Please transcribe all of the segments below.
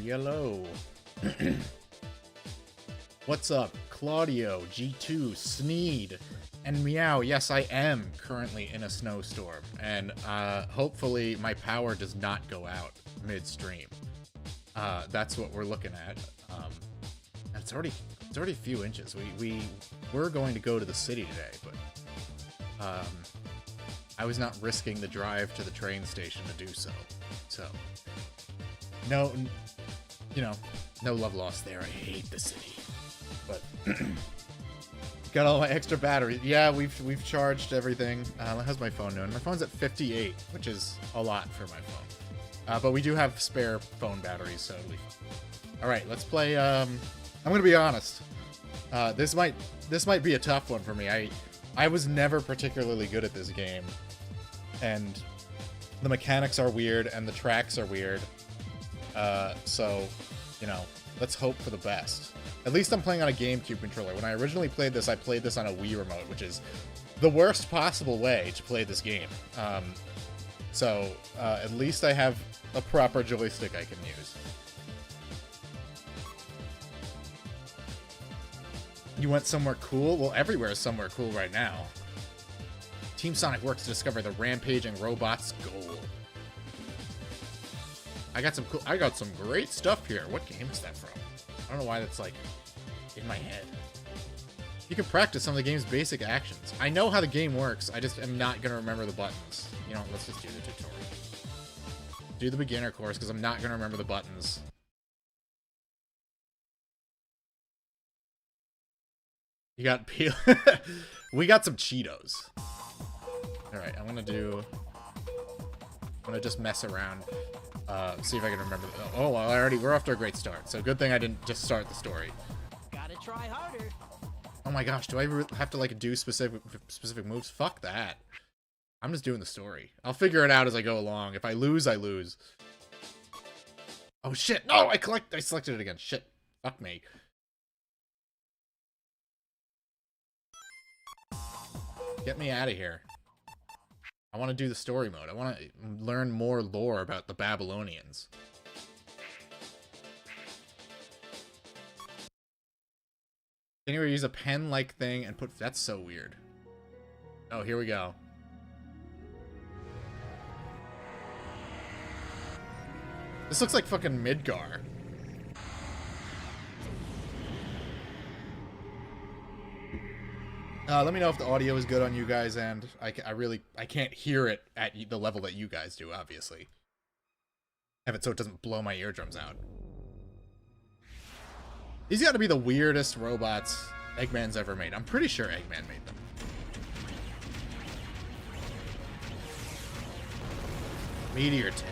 Yellow. What's up, Claudio, G2, Sneed, and Meow? Yes, I am currently in a snowstorm, and hopefully my power does not go out midstream. That's what we're looking at. And it's already a few inches. We were going to go to the city today, but I was not risking the drive to the train station to do so. So no, no love lost there. I hate the city, but got all my extra batteries. Yeah, we've charged everything. How's my phone doing? My phone's at 58, which is a lot for my phone. But we do have spare phone batteries, so it'll be fine. All right, let's play. I'm gonna be honest. This might be a tough one for me. I was never particularly good at this game, and the mechanics are weird and the tracks are weird. So, let's hope for the best. At least I'm playing on a GameCube controller. When I originally played this, I played this on a Wii remote, which is the worst possible way to play this game. So, at least I have a proper joystick I can use. You went somewhere cool? Well, everywhere is somewhere cool right now. Team Sonic works to discover the rampaging robot's goal. I got some great stuff here. What game is that from? I don't know why that's like in my head. You can practice some of the game's basic actions. I know how the game works. I just am not gonna remember the buttons. Let's just do the tutorial. Do the beginner course because I'm not gonna remember the buttons. You got peel. We got some Cheetos. All right, I'm gonna just mess around. See if I can remember. Oh, we're off to a great start. So good thing I didn't just start the story. Gotta try harder. Oh my gosh, do I have to like do specific moves? Fuck that. I'm just doing the story. I'll figure it out as I go along. If I lose, I lose. Oh shit! No, I selected it again. Shit. Fuck me. Get me out of here. I want to do the story mode. I want to learn more lore about the Babylonians. Can you use a pen-like thing and put... That's so weird. Oh, here we go. This looks like fucking Midgar. Let me know if the audio is good on you guys, and I can't hear it at the level that you guys do, obviously. Have it so it doesn't blow my eardrums out. These gotta be the weirdest robots Eggman's ever made. I'm pretty sure Eggman made them. Meteor Tip.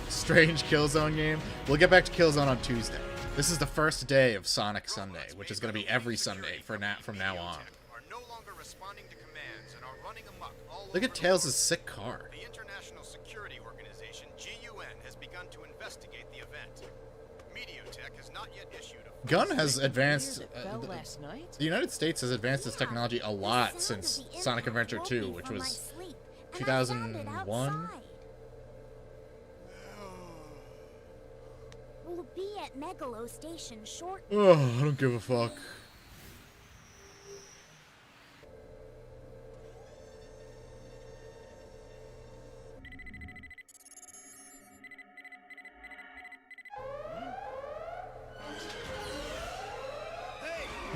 Strange Killzone game. We'll get back to Killzone on Tuesday. This is the first day of Sonic Sunday, which is going to be every Sunday from now on. Look at Tails' sick car. The International Security Organization, GUN, has begun to investigate the event. Gun has advanced. Last night? The United States has advanced its technology a lot since Sonic Adventure 2, which was 2001. We'll be at Megalo Station shortly. Oh, I don't give a fuck.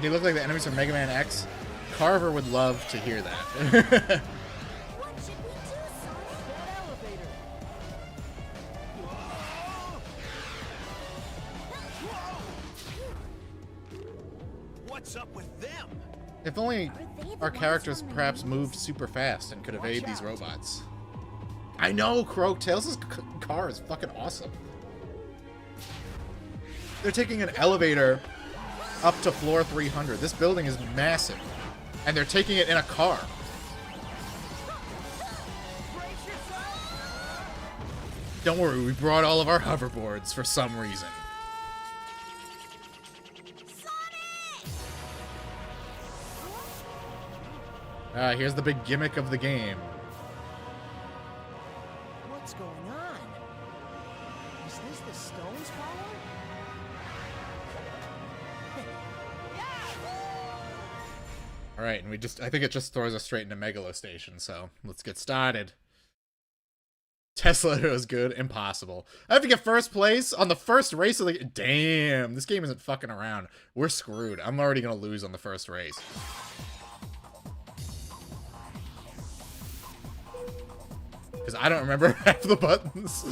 They look like the enemies from Mega Man X. Carver would love to hear that. What should we do, Sonic? That elevator. What's up with them? If only Are they the our ones characters from the perhaps movies? moved super fast and could Watch evade these out. robots. I know, Croak. Tails' car is fucking awesome. They're taking an elevator up to floor 300. This building is massive. And they're taking it in a car. Brace yourself. Don't worry, we brought all of our hoverboards for some reason. Here's the big gimmick of the game. What's going on? Is this the stone's power? Alright, and I think it just throws us straight into Megalo Station, so let's get started. Tesla is good. Impossible. I have to get first place on the first race of the... Damn, this game isn't fucking around. We're screwed. I'm already gonna lose on the first race. Because I don't remember half the buttons.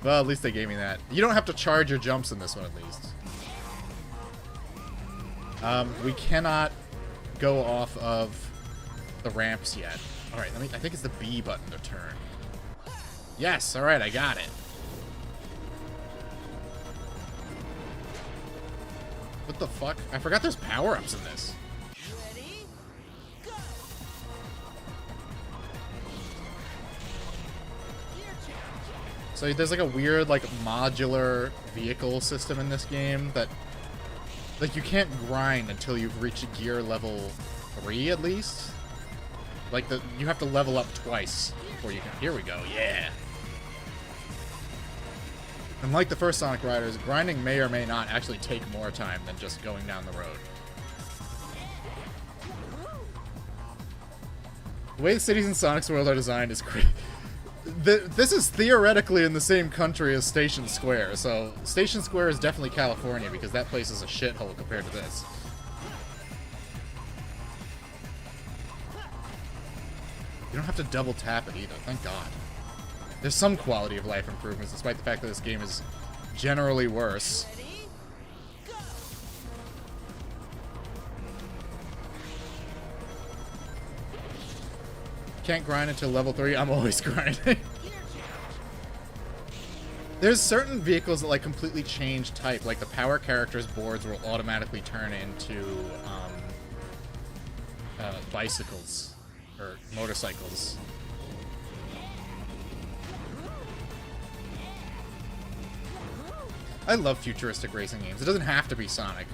Well, at least they gave me that. You don't have to charge your jumps in this one, at least. We cannot go off of the ramps yet. Alright, I think it's the B button to turn. Yes, alright, I got it. What the fuck? I forgot there's power-ups in this. Ready? Go. Gear change. So there's like a weird, like, modular vehicle system in this game that... Like, you can't grind until you've reached gear level 3, at least. Like, you have to level up twice before you can... Here we go, yeah! And like the first Sonic Riders, grinding may or may not actually take more time than just going down the road. The way the cities in Sonic's world are designed is great. This is theoretically in the same country as Station Square, so Station Square is definitely California because that place is a shithole compared to this. You don't have to double tap it either, thank God. There's some quality of life improvements despite the fact that this game is generally worse. Ready? Go. Can't grind until level 3, I'm always grinding. Gear change. There's certain vehicles that like completely change type, like the power characters boards will automatically turn into bicycles or motorcycles. I love futuristic racing games. It doesn't have to be Sonic.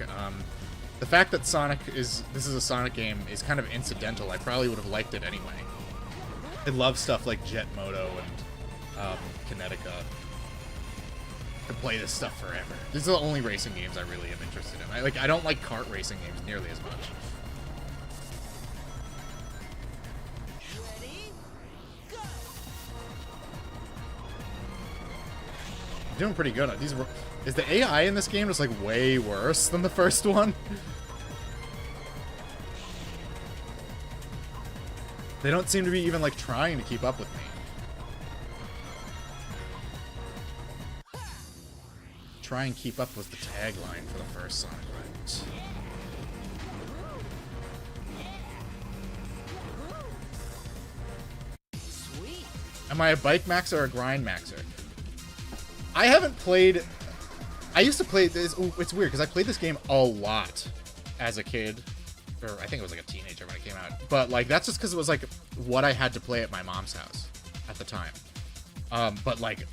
The fact that this is a Sonic game is kind of incidental. I probably would have liked it anyway. I love stuff like Jet Moto and Kinetica. I could play this stuff forever. These are the only racing games I really am interested in. I don't like kart racing games nearly as much. Ready? Go. Doing pretty good. Is the AI in this game just like way worse than the first one? They don't seem to be even like trying to keep up with me. Try and keep up was the tagline for the first Sonic Riders. Sweet. Am I a bike maxer or a grind maxer? I haven't played... I used to play this... Ooh, it's weird, because I played this game a lot as a kid. Or I think it was like a teenager when it came out. But, like, that's just because it was, like, what I had to play at my mom's house at the time. But, like,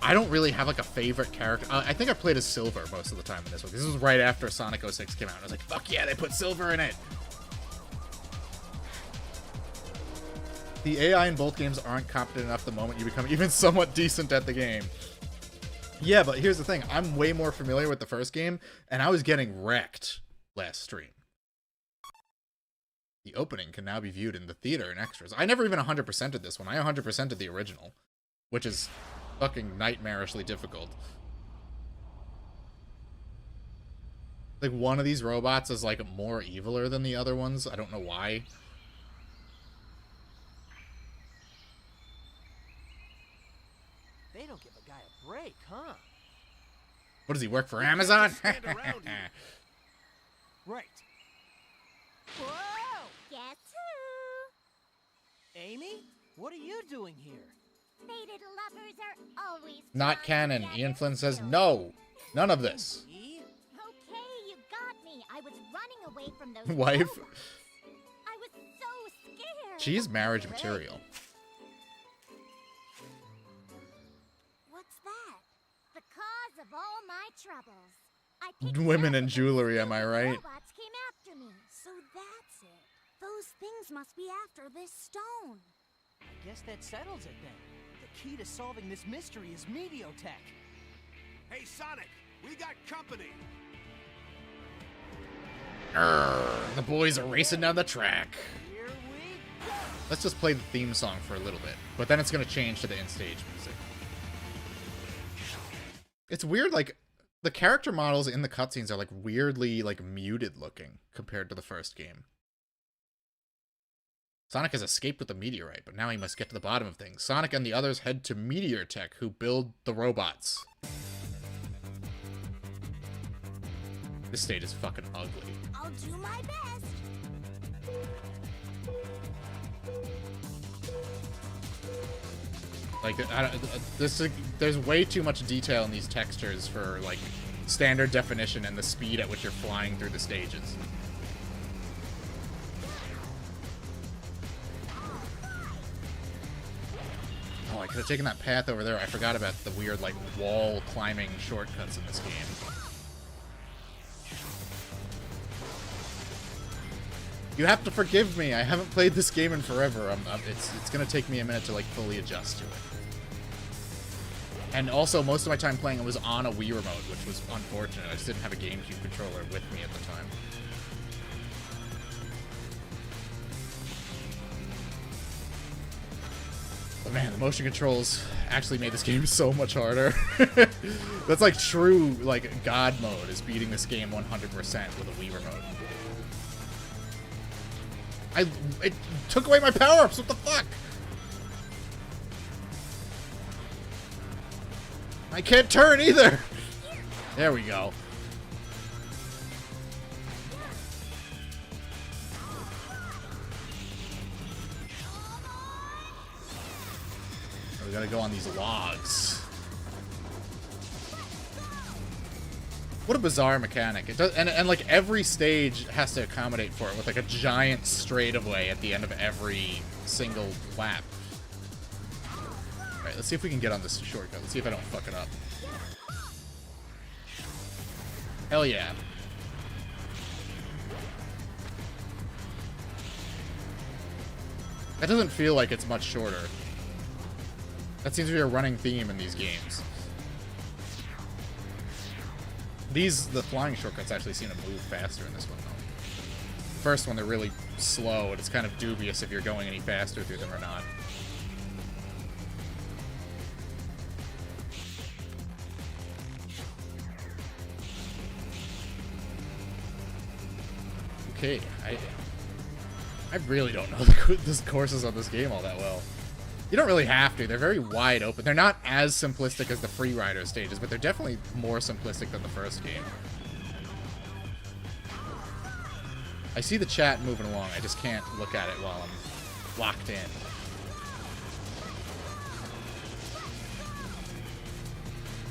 I don't really have like a favorite character. I think I played as Silver most of the time in this one. This was right after Sonic 06 came out. I was like, fuck yeah, they put Silver in it. The AI in both games aren't competent enough the moment you become even somewhat decent at the game. Yeah, but here's the thing. I'm way more familiar with the first game, and I was getting wrecked last stream. The opening can now be viewed in the theater and extras. I never even 100%ed this one. I 100%ed the original, which is fucking nightmarishly difficult. Like, one of these robots is, like, more eviler than the other ones. I don't know why. They don't give a guy a break, huh? What does he work for, Amazon? Stand around here. Right. Whoa! Guess who? Amy? What are you doing here? Fated lovers are always Not drawn canon. together Ian Flynn says still. no. None of this. E? Okay, you got me. I was running away from those Wife. robots. I was so scared. She's marriage material. What's that? The cause of all my troubles. I picked Women it up and because jewelry, so am I many right? Robots came after me. So that's it. Those things must be after this stone. I guess that settles it then. The key to solving this mystery is Meteotech. Hey, Sonic, we got company. The boys are racing down the track. Here we go! Let's just play the theme song for a little bit, but then it's gonna change to the in-stage music. It's weird, like, the character models in the cutscenes are, like, weirdly, like, muted looking compared to the first game. Sonic has escaped with the meteorite, but now he must get to the bottom of things. Sonic and the others head to Meteor Tech, who build the robots. This stage is fucking ugly. I'll do my best. Like, there's way too much detail in these textures for, like, standard definition and the speed at which you're flying through the stages. Oh, I could have taken that path over there. I forgot about the weird, like, wall climbing shortcuts in this game. You have to forgive me. I haven't played this game in forever. It's gonna take me a minute to, like, fully adjust to it. And also, most of my time playing it was on a Wii remote, which was unfortunate. I just didn't have a GameCube controller with me at the time. But man, the motion controls actually made this game so much harder. That's like true, like, God mode is beating this game 100% with a Wii remote. It took away my power-ups, what the fuck? I can't turn either! There we go. We gotta go on these logs. What a bizarre mechanic. It does, and like every stage has to accommodate for it with like a giant straightaway at the end of every single lap. Alright, let's see if we can get on this shortcut. Let's see if I don't fuck it up. Hell yeah. That doesn't feel like it's much shorter. That seems to be a running theme in these games. The flying shortcuts actually seem to move faster in this one, though. The first one, they're really slow, and it's kind of dubious if you're going any faster through them or not. Okay, I really don't know the courses on this game all that well. You don't really have to. They're very wide open. They're not as simplistic as the Free Rider stages, but they're definitely more simplistic than the first game. I see the chat moving along. I just can't look at it while I'm locked in.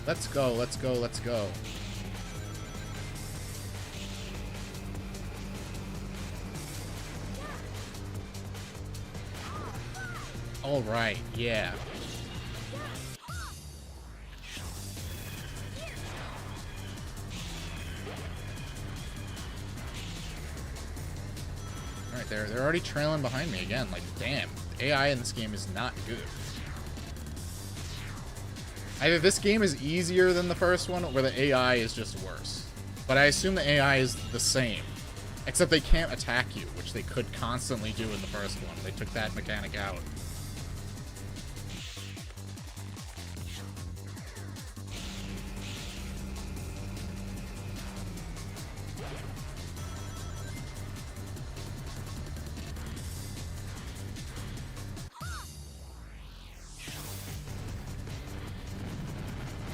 Let's go, let's go, let's go. All right, yeah. Like, they're already trailing behind me again. Like, damn. AI in this game is not good. Either this game is easier than the first one, or the AI is just worse. But I assume the AI is the same. Except they can't attack you, which they could constantly do in the first one. They took that mechanic out.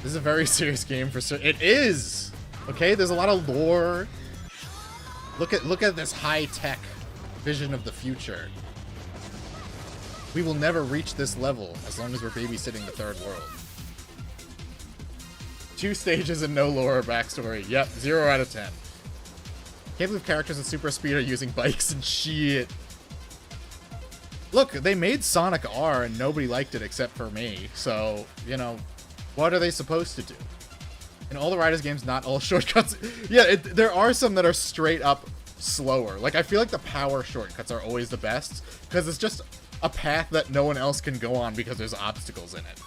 This is a very serious game for it is. Okay, there's a lot of lore. Look at this high-tech vision of the future. We will never reach this level as long as we're babysitting the third world. 2 stages and no lore or backstory. Yep, 0 out of 10. Can't believe characters with super speed are using bikes and shit. Look, they made Sonic R and nobody liked it except for me. So, you know, what are they supposed to do? In all the Riders games, not all shortcuts. Yeah, there are some that are straight up slower. Like, I feel like the power shortcuts are always the best because it's just a path that no one else can go on because there's obstacles in it.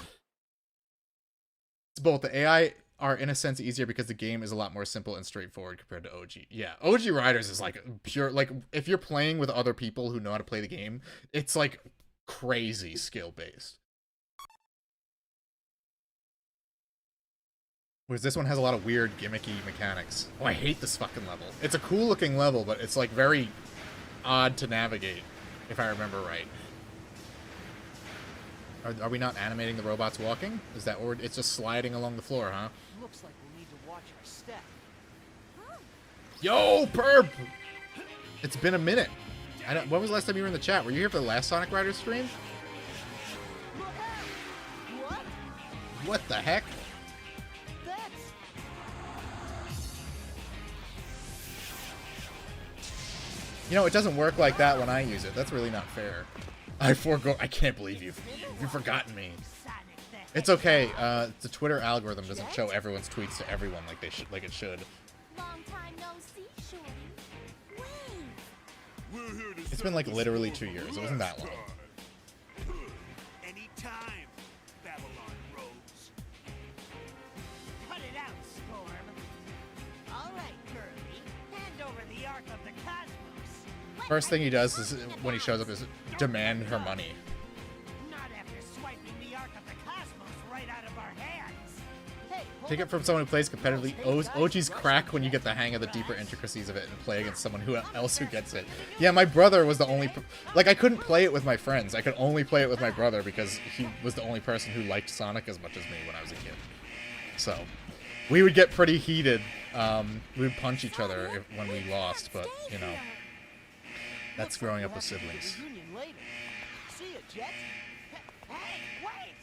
It's both. The AI are, in a sense, easier because the game is a lot more simple and straightforward compared to OG. Yeah, OG Riders is like pure, like, if you're playing with other people who know how to play the game, it's like crazy skill-based. Whereas this one has a lot of weird, gimmicky mechanics. Oh, I hate this fucking level. It's a cool-looking level, but it's, like, very odd to navigate, if I remember right. Are we not animating the robots walking? Is that or it's just sliding along the floor, huh? Looks like we need to watch our step. Yo, perp! It's been a minute. When was the last time you were in the chat? Were you here for the last Sonic Riders stream? What? What the heck? You know, it doesn't work like that when I use it. That's really not fair. I can't believe you've forgotten me. It's okay. The Twitter algorithm doesn't show everyone's tweets to everyone like it should. Long time no see, Shorty. Wave. It's been like literally 2 years. It wasn't that long. Anytime, Babylon Rose. Cut it out, Storm. All right, Kirby. Hand over the Ark of the Cosmos. First thing he does is when he shows up is demand her money. Not after swiping the Ark of the Cosmos right out of our hands. Hey, Take it from someone who plays competitively. OG's crack when you get the hang of the deeper intricacies of it and play against someone else who gets it. Yeah, my brother was the only... Like, I couldn't play it with my friends. I could only play it with my brother because he was the only person who liked Sonic as much as me when I was a kid. So, we would get pretty heated. We would punch each other when we lost, but, you know... That's growing up with siblings. Reunion later. See ya, Jet. Hey, wait!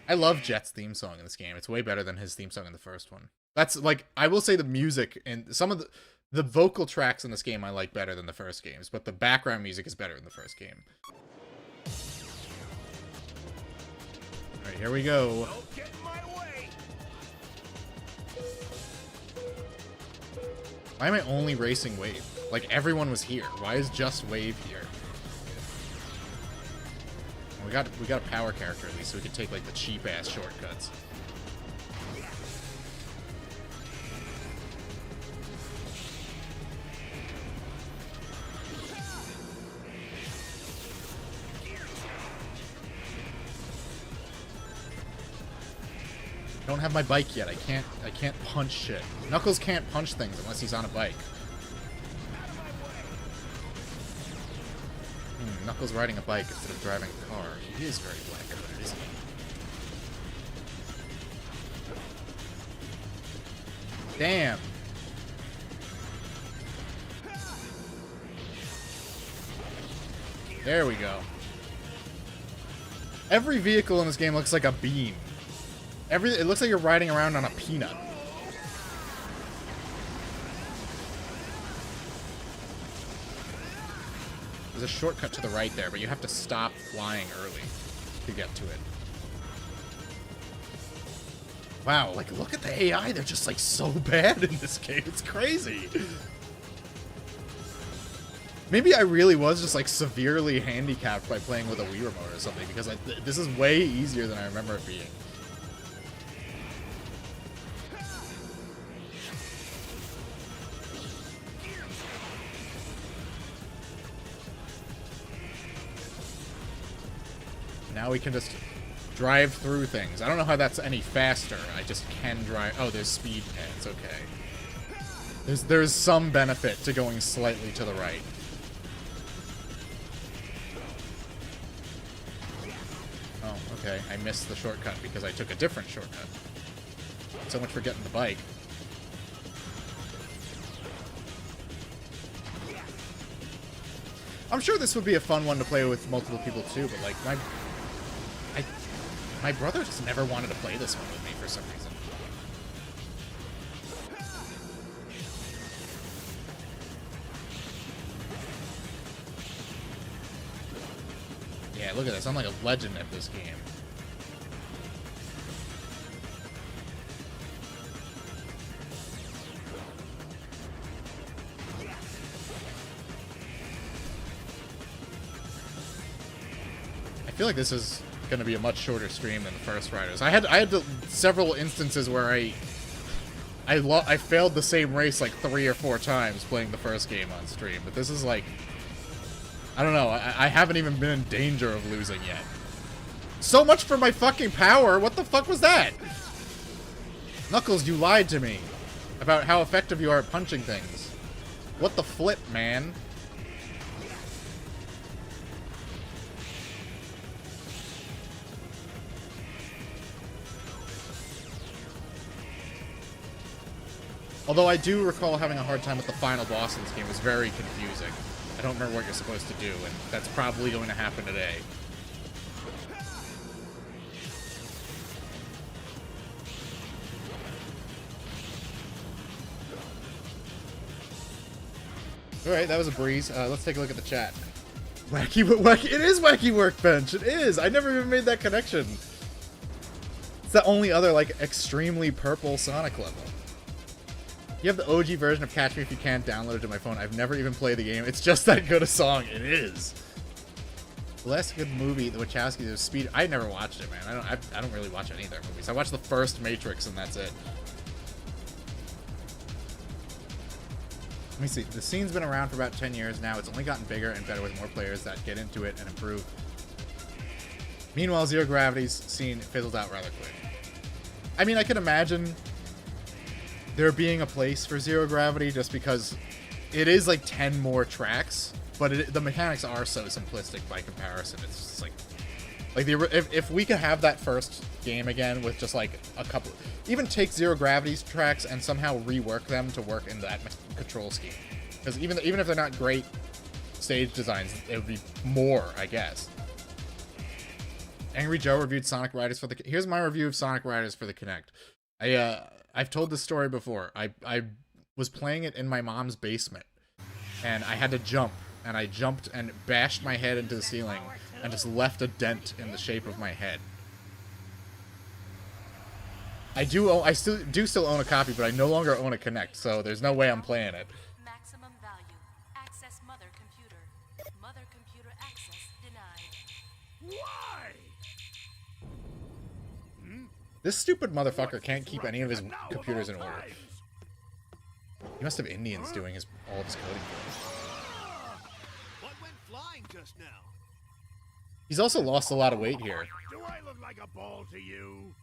I love Jet's theme song in this game. It's way better than his theme song in the first one. That's, like, I will say the music and some of the vocal tracks in this game I like better than the first games, but the background music is better in the first game. Alright, here we go. Don't get in my way. Why am I only racing Wave? Like, everyone was here. Why is just Wave here? We got a power character at least, so we could take, like, the cheap-ass shortcuts. I don't have my bike yet. I can't punch shit. Knuckles can't punch things unless he's on a bike. Knuckles riding a bike instead of driving a car. He is very black and white, isn't he? Damn. There we go. Every vehicle in this game looks like a beam. It looks like you're riding around on a peanut. There's a shortcut to the right there, but you have to stop flying early to get to it. Wow, like, look at the AI. They're just, like, so bad in this game. It's crazy. Maybe I really was just like severely handicapped by playing with a Wii remote or something, because this is way easier than I remember it being. Now we can just drive through things. I don't know how that's any faster. I just can drive. Oh, there's speed pads. Okay. There's some benefit to going slightly to the right. Oh, okay. I missed the shortcut because I took a different shortcut. So much for getting the bike. I'm sure this would be a fun one to play with multiple people too, but like my brother just never wanted to play this one with me for some reason. Yeah, look at this. I'm like a legend at this game. I feel like this is going to be a much shorter stream than the first Riders. I had several instances where I failed the same race like 3 or 4 times playing the first game on stream, but this is like, I don't know, I haven't even been in danger of losing yet. So much for my fucking power. What the fuck was that? Knuckles, you lied to me about how effective you are at punching things. What the flip, man? Although I do recall having a hard time with the final boss in this game. It was very confusing. I don't remember what you're supposed to do, and that's probably going to happen today. Alright, that was a breeze. Let's take a look at the chat. Wacky, it is Wacky Workbench! It is! I never even made that connection. It's the only other, like, extremely purple Sonic level. You have the OG version of Catch Me If You Can downloaded to my phone. I've never even played the game. It's just that good a song. It is. The last good movie, The Wachowskis, was Speed. I never watched it, man. I don't really watch any of their movies. I watched the first Matrix, and that's it. Let me see. The scene's been around for about 10 years now. It's only gotten bigger and better with more players that get into it and improve. Meanwhile, Zero Gravity's scene fizzled out rather quick. I mean, I can imagine there being a place for Zero Gravity just because it is like 10 more tracks, but the mechanics are so simplistic by comparison. It's just like if we could have that first game again with just like a couple, even take Zero Gravity's tracks and somehow rework them to work in that control scheme, because even if they're not great stage designs, it would be more, I guess. Angry Joe reviewed Sonic Riders for the. Here's my review of Sonic Riders for the Kinect. I've told this story before. I was playing it in my mom's basement, and I had to jump, and I jumped and bashed my head into the ceiling and just left a dent in the shape of my head. I still own a copy, but I no longer own a Kinect, so there's no way I'm playing it. Maximum value. Access mother computer. Mother computer access denied. Why? This stupid motherfucker can't keep any of his computers in order. He must have Indians doing all of his coding for him. What went flying just now? He's also lost a lot of weight here. Do I look like a ball to you?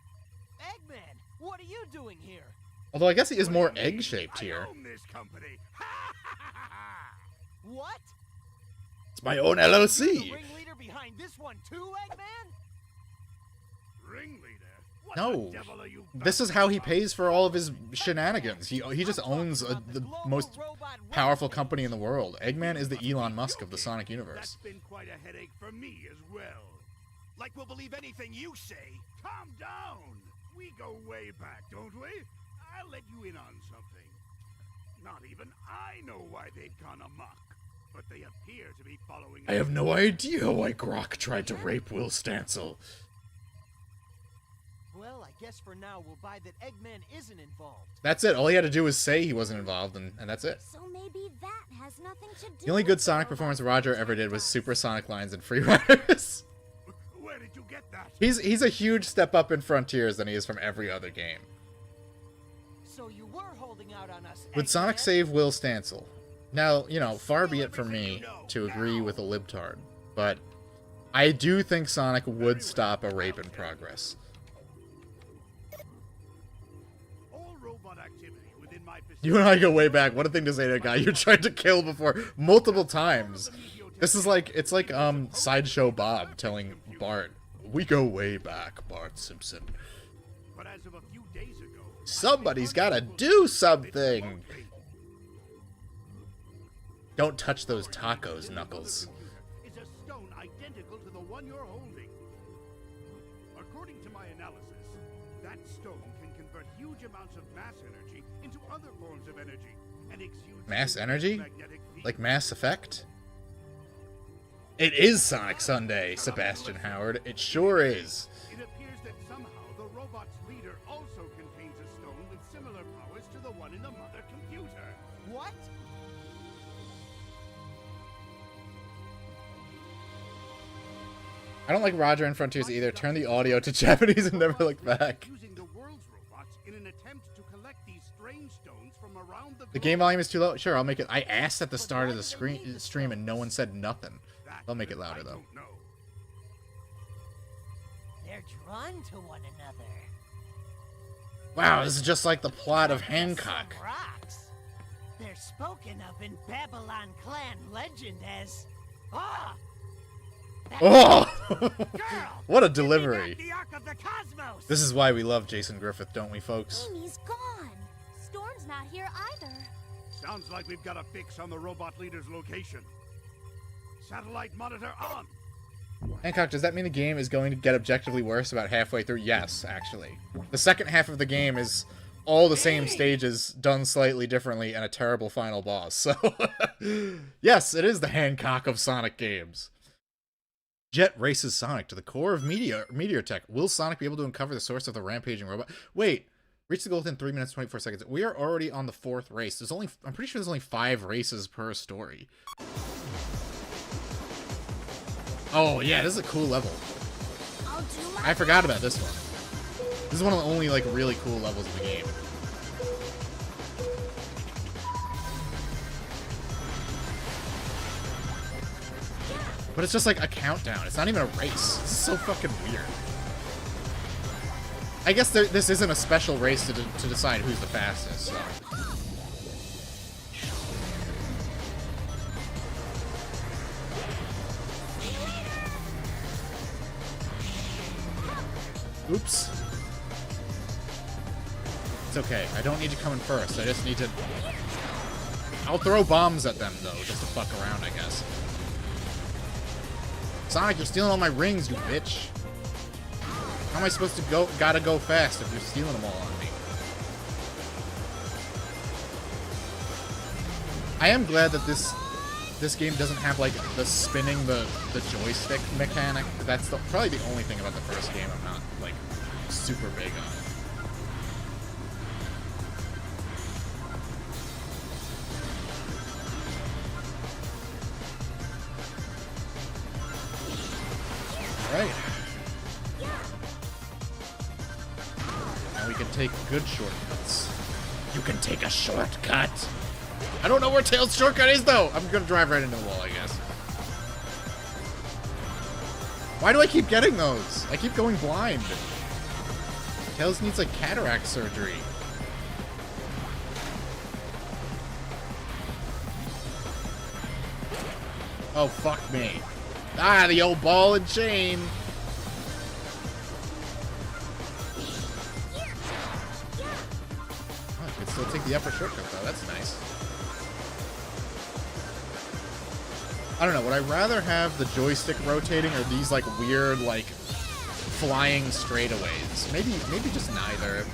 Eggman, what are you doing here? Although I guess he is more egg-shaped here. I own this company. What? It's my own You're the LLC. ringleader behind this one too, Eggman? Ringleader? What No, the devil are you this is how he pays for all of his shenanigans. He just owns the most powerful company in the world. Eggman is the Elon Musk of the Sonic universe. That's been quite a headache for me as well. Like we'll believe anything you say. Calm down. We go way back, don't we? I'll let you in on something. Not even I know why they've gone amok, but they appear to be following. I have no idea why Grok tried to rape Will Stancil. Well, I guess for now we'll buy that Eggman isn't involved. That's it. All he had to do was say he wasn't involved, and that's it. So maybe that has nothing to do The only good with Sonic the performance robots Roger and ever did was robots. Super Sonic Lines and Free Riders. Where did you get that? He's a huge step up in Frontiers than he is from every other game. So you were holding out on us. Would Sonic Eggman? save Will Stancil? Now, you know, far be it from me to agree with a libtard, but I do think Sonic would stop a rape in progress. All robot activity within my You and I go way back. What a thing to say to a guy you tried to kill before multiple times. This is like, it's like Sideshow Bob telling Bart, "We go way back, Bart Simpson. But as of a few days ago, Somebody's gotta do something." Don't touch those tacos, Knuckles. is a stone identical to the one you're holding. According to my analysis, that stone can convert huge amounts of mass energy into other forms of energy and exude Mass energy? magnetic field. Like Mass Effect? It is Sonic Sunday, Sebastian Howard. It sure is. It appears that somehow the robot's leader also contains a stone with similar powers to the one in the mother computer. What? I don't like Roger and Frontiers either. Turn the audio to Japanese and never look back. Using the world's robots in an attempt to collect these strange stones from around the The game volume is too low? Sure, I'll make it. I asked at the start of the stream and no one said nothing. I'll make it louder, though. They're drawn to one another. Wow, this is just like the plot of Some Hancock. rocks. They're spoken of in Babylon clan legend as that Oh! girl. What a Give me delivery. back the Ark of the Cosmos. This is why we love Jason Griffith, don't we, folks? Amy's gone. Storm's not here either. Sounds like we've got a fix on the robot leader's location. Satellite monitor on. Hancock, does that mean the game is going to get objectively worse about halfway through? Yes, actually. The second half of the game is all the same stages done slightly differently and a terrible final boss. So, yes, it is the Hancock of Sonic games. Jet races Sonic to the core of Meteor Tech. Will Sonic be able to uncover the source of the rampaging robot? Wait, reach the goal within 3 minutes 24 seconds. We are already on the 4th race. I'm pretty sure there's only 5 races per story. Oh yeah, this is a cool level. I'll do my I forgot about this one. This is one of the only like really cool levels of the game. But it's just like a countdown. It's not even a race. This is so fucking weird. I guess this isn't a special race to decide who's the fastest, so. Oops. It's okay. I don't need to come in first. I just need to... I'll throw bombs at them, though, just to fuck around, I guess. Sonic, you're stealing all my rings, you bitch. How am I supposed to go? Gotta go fast if you're stealing them all on me. I am glad that this game doesn't have like the spinning the joystick mechanic. That's probably the only thing about the first game I'm not like super big on. Alright. Now we can take good shortcuts. You can take a shortcut! I don't know where Tails' shortcut is, though! I'm gonna drive right into the wall, I guess. Why do I keep getting those? I keep going blind. Tails needs, like, cataract surgery. Oh, fuck me. Ah, the old ball and chain! Oh, I can still take the upper shortcut, though. That's nice. I don't know. Would I rather have the joystick rotating or these, like, weird, like, flying straightaways? Maybe just neither.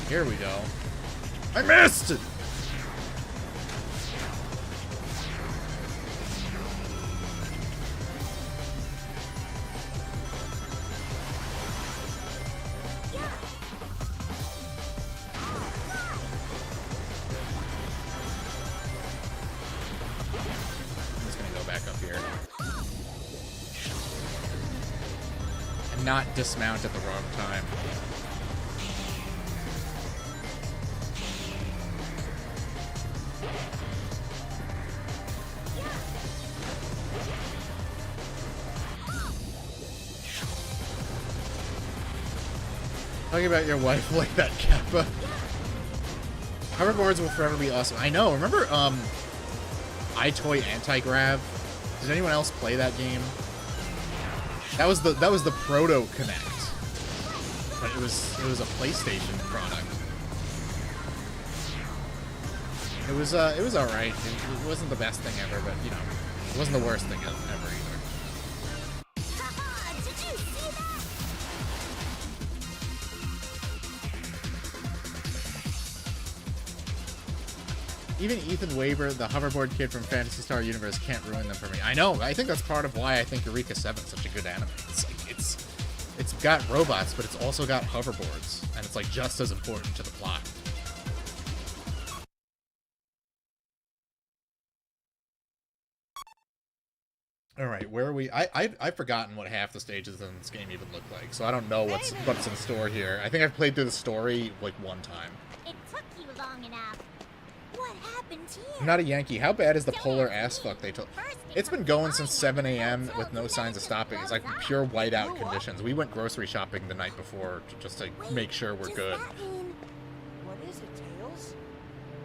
Here we go. I missed! weird. And not dismount at the wrong time. Talking about your wife like that, Kappa. Hoverboards will forever be awesome. I know. Remember, iToy Anti-Grav? Did anyone else play that game? That was the Proto Connect, but it was a PlayStation product. It was all right. It wasn't the best thing ever, but you know, it wasn't the worst thing ever either. Even Ethan Weber, the hoverboard kid from Phantasy Star Universe, can't ruin them for me. I know. I think that's part of why I think Eureka 7 is such a good anime. It's like it's got robots, but it's also got hoverboards, and it's like just as important to the plot. All right, where are we? I've forgotten what half the stages in this game even look like, so I don't know what's in store here. I think I've played through the story like one time. It took you long enough. What happened here? I'm not a Yankee. How bad is the polar ass fuck they took? It's been going since 7 a.m. with no signs of stopping. It's like pure whiteout conditions. We went grocery shopping the night before just to make sure we're good. What is it, Tails?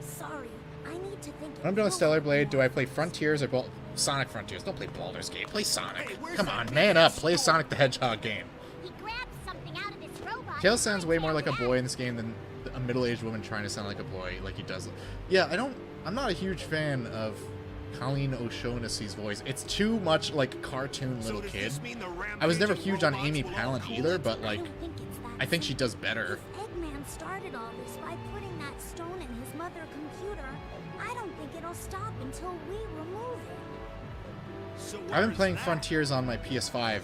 Sorry, I need to think. When I'm doing Stellar Blade, do I play Frontiers or Sonic Frontiers? Don't play Baldur's Gate. Play Sonic. Come on, man up. Play a Sonic the Hedgehog game. He grabbed something out of this robot. Tails sounds way more like a boy in this game than a middle-aged woman trying to sound like a boy, like he does. Yeah, I'm not a huge fan of Colleen O'Shaughnessy's voice. It's too much like cartoon little kid. I was never huge on Amy Palin either, but like, I think she does better. Eggman started all this by putting that stone in his mother computer. I don't think it'll stop until we remove it. I've been playing Frontiers on my PS5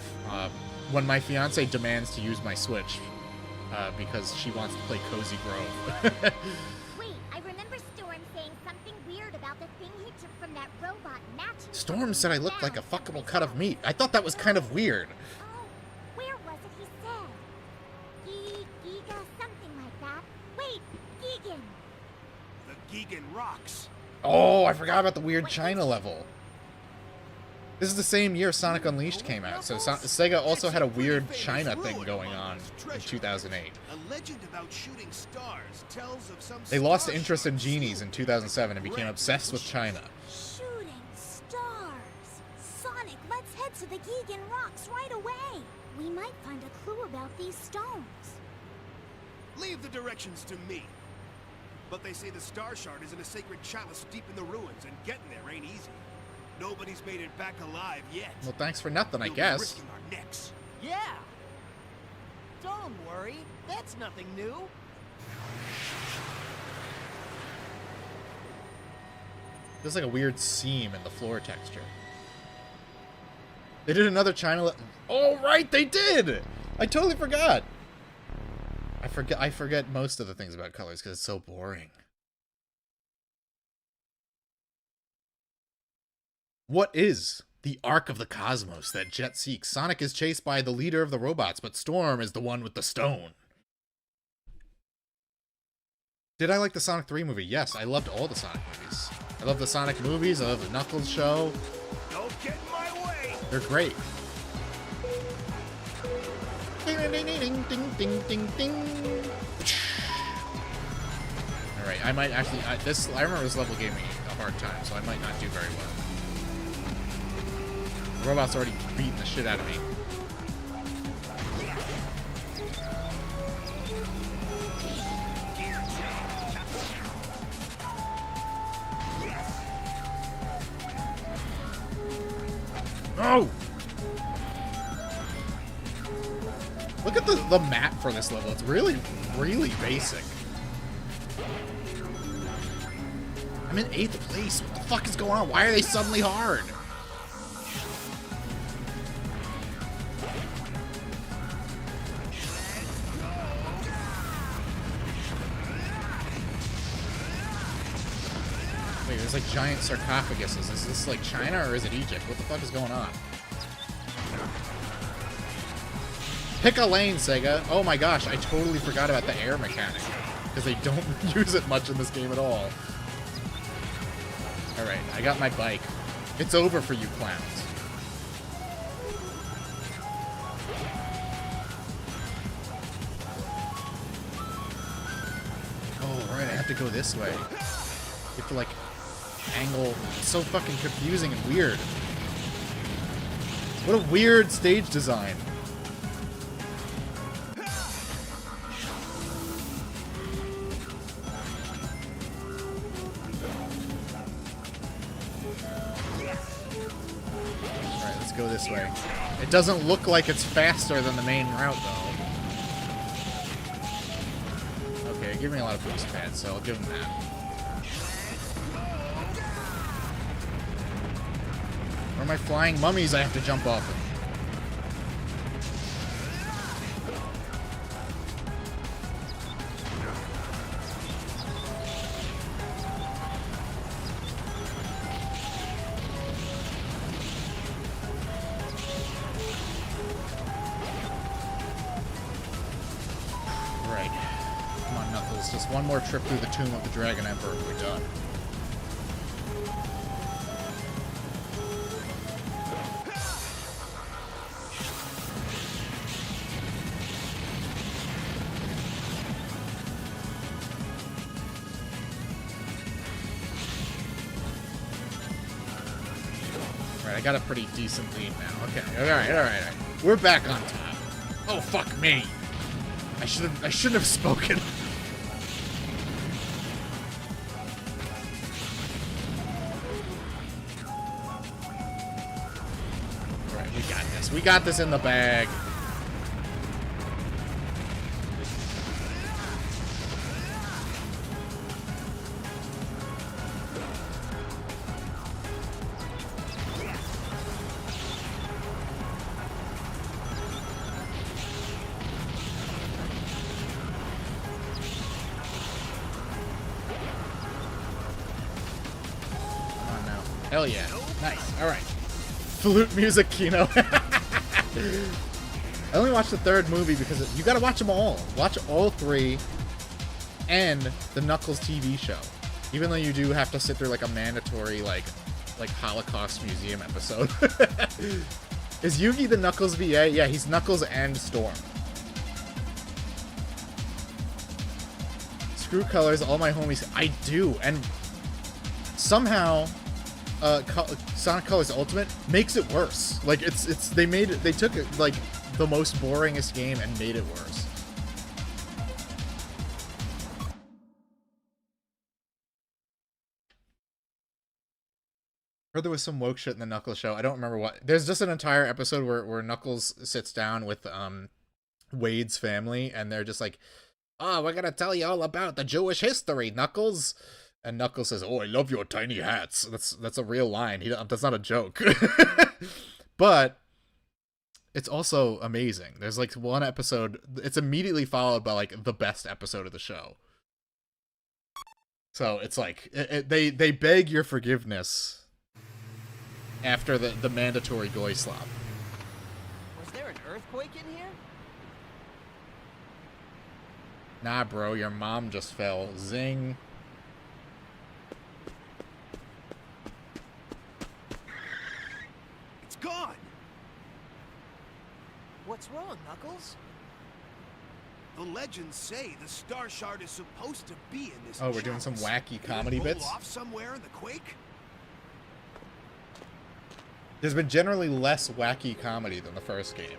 when my fiance demands to use my Switch because she wants to play Cozy Grove. Wait, I remember Storm saying something weird about the thing he took from that robot matching. Storm said I looked like a fuckable cut of meat. I thought that was kind of weird. Oh, where was it he said? Giga, something like that. Wait, Gigan. The Gigan rocks. Oh, I forgot about the weird China level. This is the same year Sonic Unleashed came out, so Sega also had a weird China thing going on in 2008. A legend about shooting stars tells of some They lost interest in genies in 2007 and became obsessed with China. Shooting stars. Sonic, let's head to the Gigan rocks right away. We might find a clue about these stones. Leave the directions to me. But they say the star shard is in a sacred chalice deep in the ruins, and getting there ain't easy. Nobody's made it back alive yet. Well, thanks for nothing, I We'll be guess. risking our necks. Yeah. Don't worry, that's nothing new. There's like a weird seam in the floor texture. They did another China. Oh, right, they did! I totally forgot. I forget most of the things about colors because it's so boring. What is the Ark of the Cosmos that Jet seeks? Sonic is chased by the leader of the robots, but Storm is the one with the stone. Did I like the Sonic 3 movie? Yes, I loved all the Sonic movies. I love the Sonic movies, I love the Knuckles show. Don't get in my way. They're great. Ding ding ding ding ding ding ding ding. All right, I might actually. I remember this level gave me a hard time, so I might not do very well. The robot's already beating the shit out of me. Oh! Look at the map for this level. It's really, really basic. I'm in 8th place. What the fuck is going on? Why are they suddenly hard? Wait, there's like giant sarcophaguses. Is this like China or is it Egypt? What the fuck is going on? Pick a lane, Sega. Oh my gosh, I totally forgot about the air mechanic. Because they don't use it much in this game at all. Alright, I got my bike. It's over for you clowns. Oh, right, I have to go this way. You have to, like, angle. It's so fucking confusing and weird. What a weird stage design. Alright, let's go this way. It doesn't look like it's faster than the main route, though. Okay, give me a lot of boost pads, so I'll give him that. Where are my flying mummies I have to jump off of? Right. Come on, Knuckles. Just one more trip through the tomb of the Dragon Emperor and we're done. I got a pretty decent lead now. Okay, alright. We're back on top. Oh, fuck me. I shouldn't have spoken. Alright, we got this. We got this in the bag. Hell yeah. Nice. Alright. Flute music, Kino. I only watched the third movie because you gotta watch them all. Watch all three and the Knuckles TV show. Even though you do have to sit through like a mandatory like Holocaust Museum episode. Is Yugi the Knuckles VA? Yeah, he's Knuckles and Storm. Screw colors, all my homies. I do, and somehow Sonic Colors Ultimate makes it worse. Like they took it like the most boringest game and made it worse. Heard there was some woke shit in the Knuckles show. I don't remember what. There's just an entire episode where Knuckles sits down with Wade's family and they're just like, "Oh, we're gonna tell you all about the Jewish history, Knuckles." And Knuckles says, "Oh, I love your tiny hats." That's a real line. That's not a joke. But it's also amazing. There's like one episode. It's immediately followed by like the best episode of the show. So it's like they beg your forgiveness after the mandatory goy slop. Was there an earthquake in here? Nah, bro, your mom just fell. Zing. Gone! What's wrong, Knuckles? The legends say the Star Shard is supposed to be in this. Oh, we're doing some wacky comedy Did it roll bits? off somewhere in the quake? There's been generally less wacky comedy than the first game.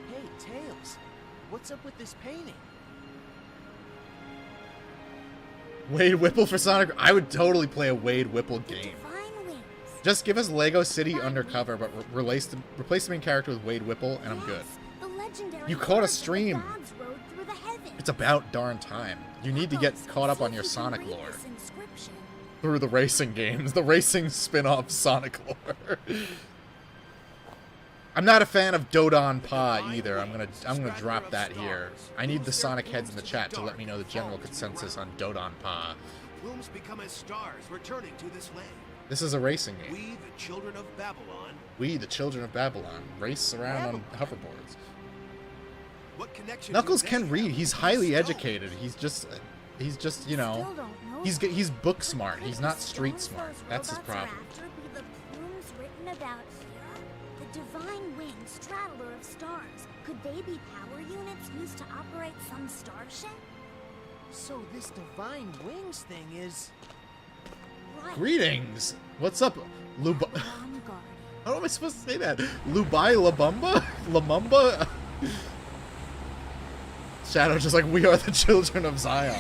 Hey, Tails. What's up with this painting? Wade Whipple for Sonic. I would totally play a Wade Whipple game. Defying wings. Just give us Lego City Undercover, but replace the main character with Wade Whipple, and I'm good. Yes, the legendary You caught a birds of the stream. gods rode through the heavens. It's about darn time. You need to get Knuckles, caught up see on if your you can Sonic read lore. this inscription. Through the racing games. The racing spin-off Sonic lore. I'm not a fan of Dodon Pa either. I'm gonna drop that here. I need the Sonic heads in the chat to let me know the general consensus on Dodon Pa. Blooms become as stars returning to this land. This is a racing game. We, the children of Babylon. We, the children of Babylon, race around on hoverboards. What connection Knuckles do they can have read. He's with highly stones? educated. He's just, you know, Still don't know. he's book smart. He's not street Stones smart. those That's his robots are problem. after be the plumes written about here? The Divine Wing, straddler of stars. Could they be power units used to operate some starship? So this Divine Wings thing is... Right. Greetings. What's up, Lub? Babylon Guardian. How am I supposed to say that? Lubai Labumba? Lamumba? Shadow just like, we are the children of Zion.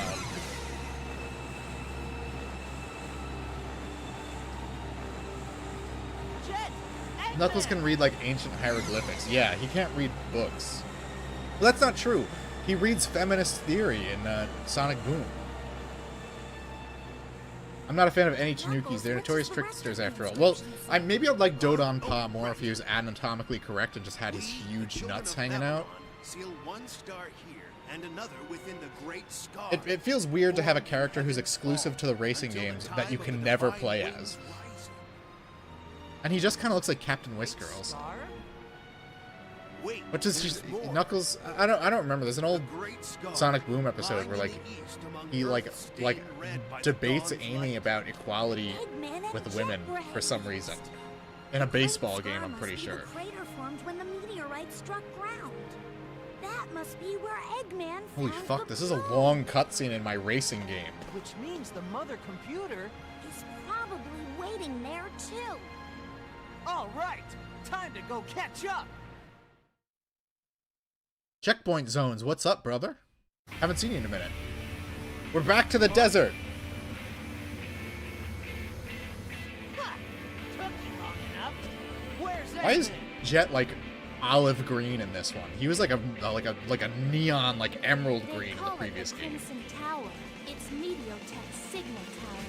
Jet! Knuckles can read like ancient hieroglyphics. Yeah, he can't read books. Well, that's not true. He reads feminist theory in Sonic Boom. I'm not a fan of any Tanukis. They're notorious tricksters after all. Well, maybe I'd like Dodon Pa more if he was anatomically correct and just had his huge Children nuts of hanging Babylon out. Seal one star here and another within the Great Scar. It feels weird to have a character who's exclusive to the racing Until the games time that you of can the never Divine play Wings as. rising. And he just kind of looks like Captain Whisker also. Star? Wait, Which is there's just more. Knuckles. I don't remember. There's an old The Great Scar, Sonic Boom episode lying where in like the east among he like earth stained red by the debates dawn's Amy light. about equality Eggman and with women Jetbrains. for some reason. In a baseball game, I'm pretty sure. The crater formed when the meteorite struck ground. That must be where Eggman Holy found fuck, the this is a plume. long cutscene in my racing game. Which means the mother computer... Is probably waiting there too. All right, time to go catch up. Checkpoint zones, what's up, brother? Haven't seen you in a minute. We're back to the desert. Ha! Took you long enough. Where's Why is Eggman? Jet like olive green in this one? He was like a neon like emerald They green in the call it previous the game. Crimson Tower. It's Mediotech's signal tower.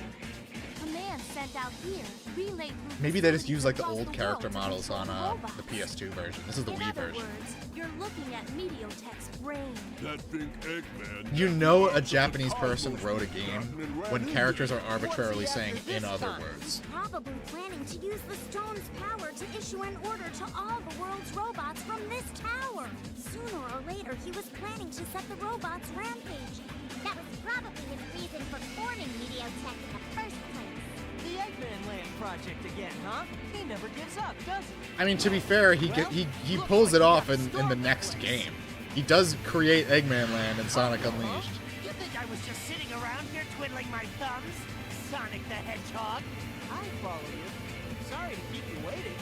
Command sent out here relay through Maybe they just facilities use like the across old the character world to models on control robots. the PS2 version. This is the In Wii other version. words, you're looking at Mediotech's brain. That think Eggman. You know a Japanese person wrote a game when characters are arbitrarily saying in other words. Probably planning to use the stone's power to issue an order to all the world's robots from this tower. Sooner or later, he was planning to set the robots rampaging. That was probably his reason for forming Mediotech in the first place. The Eggman Land project again, huh? He never gives up, does he? I mean, to be fair, he pulls it off in the next game. He does create Eggman Land in Sonic Unleashed. You think I was just sitting around here twiddling my thumbs? Sonic the Hedgehog? I follow you. Sorry to keep you waiting.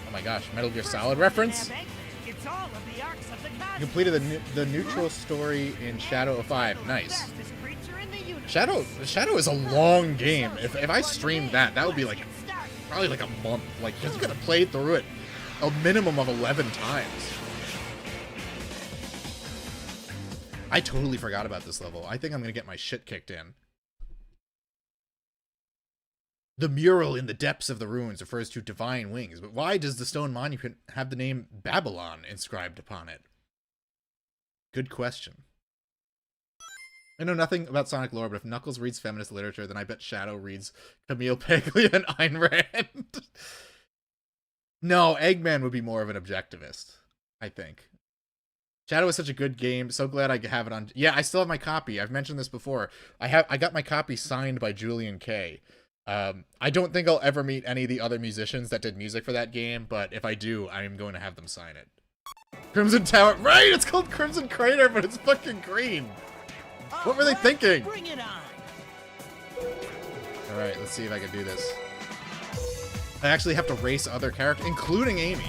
Oh my gosh, Metal Gear First Solid we reference? have Eggman. It's all of the arcs of the cosmos. Completed the neutral story in Shadow of 5. Nice. Fastest creature in the universe. Shadow is a long game. If I streamed that would be like probably like a month. Like, just gonna play through it a minimum of 11 times. I totally forgot about this level. I think I'm gonna get my shit kicked in. The mural in the depths of the ruins refers to divine wings, but why does the stone monument have the name Babylon inscribed upon it? Good question. I know nothing about Sonic lore, but if Knuckles reads feminist literature, then I bet Shadow reads Camille Paglia and Ayn Rand. No, Eggman would be more of an objectivist, I think. Shadow is such a good game. So glad I have it on. Yeah, I still have my copy. I've mentioned this before. I got my copy signed by Julian K. I don't think I'll ever meet any of the other musicians that did music for that game, but if I do, I am going to have them sign it. Crimson Tower, right? It's called Crimson Crater, but it's fucking green. What were they thinking? Bring it on. All right, let's see if I can do this. I actually have to race other characters, including Amy.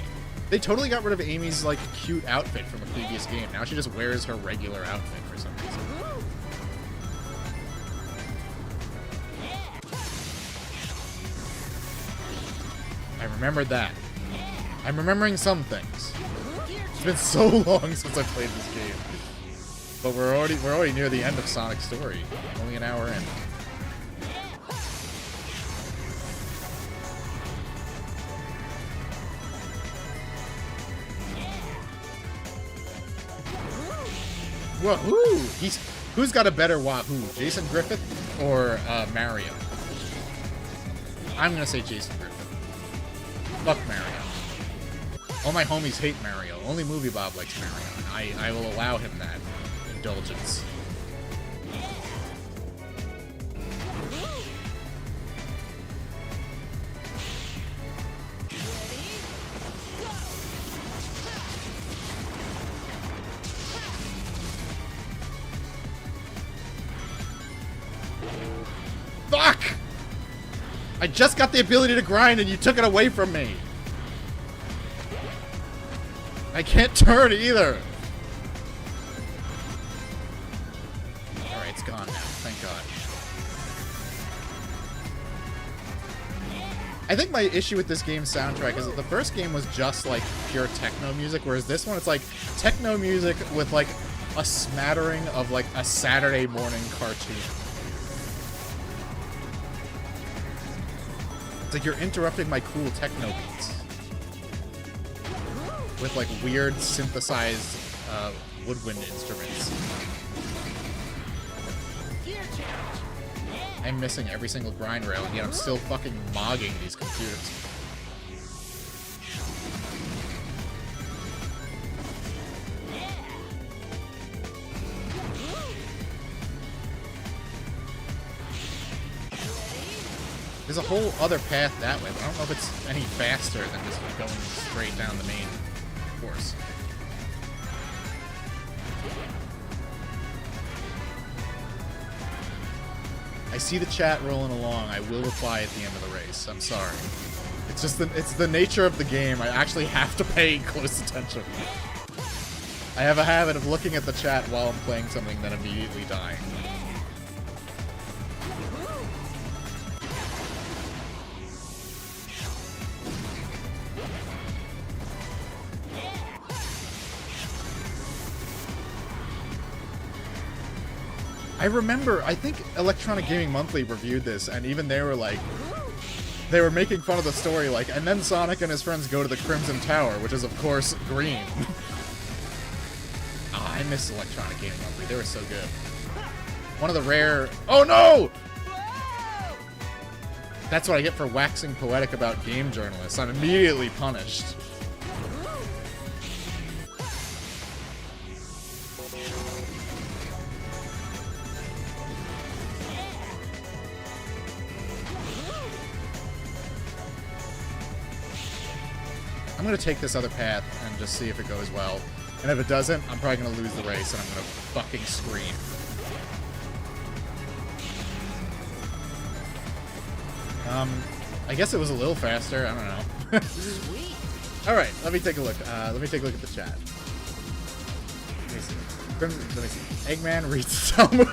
They totally got rid of Amy's like cute outfit from the previous game. Now she just wears her regular outfit for some reason. I remembered that. I'm remembering some things. It's been so long since I played this game. But we're already near the end of Sonic's story. Only an hour in. Wahoo! Who's got a better Wahoo? Jason Griffith or Mario? I'm gonna say Jason Griffith. Fuck Mario. All my homies hate Mario. Only Movie Bob likes Mario, and I will allow him that indulgence. Fuck! I just got the ability to grind and you took it away from me. I can't turn either. Alright, it's gone now. Thank God. I think my issue with this game's soundtrack is that the first game was just like pure techno music, whereas this one it's like techno music with like a smattering of like a Saturday morning cartoon. It's like you're interrupting my cool techno beats with like weird synthesized woodwind instruments. I'm missing every single grind rail, and yet I'm still fucking mogging these computers. There's a whole other path that way, but I don't know if it's any faster than just going straight down the main course. I see the chat rolling along. I will reply at the end of the race. I'm sorry. It's just it's the nature of the game. I actually have to pay close attention. I have a habit of looking at the chat while I'm playing something, then immediately dying. I remember, I think Electronic Gaming Monthly reviewed this, and even they were like, they were making fun of the story, like, and then Sonic and his friends go to the Crimson Tower, which is, of course, green. I miss Electronic Gaming Monthly. They were so good. One of the rare... Oh, no! That's what I get for waxing poetic about game journalists. I'm immediately punished. I'm gonna take this other path and just see if it goes well. And if it doesn't, I'm probably gonna lose the race and I'm gonna fucking scream. I guess it was a little faster. I don't know. Alright, let me take a look. Let me take a look at the chat. Let me see. Eggman reads some.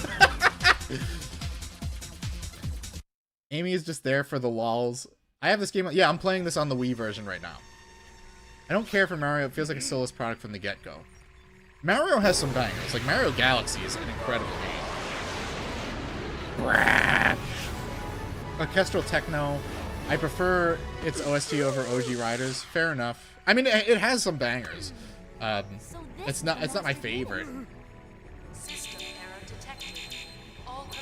Amy is just there for the lols. I have this game. Yeah, I'm playing this on the Wii version right now. I don't care for Mario. It feels like a soulless product from the get-go. Mario has some bangers. Like, Mario Galaxy is an incredible game. Orchestral techno. I prefer its OST over OG Riders. Fair enough. I mean, it has some bangers. It's not my favorite.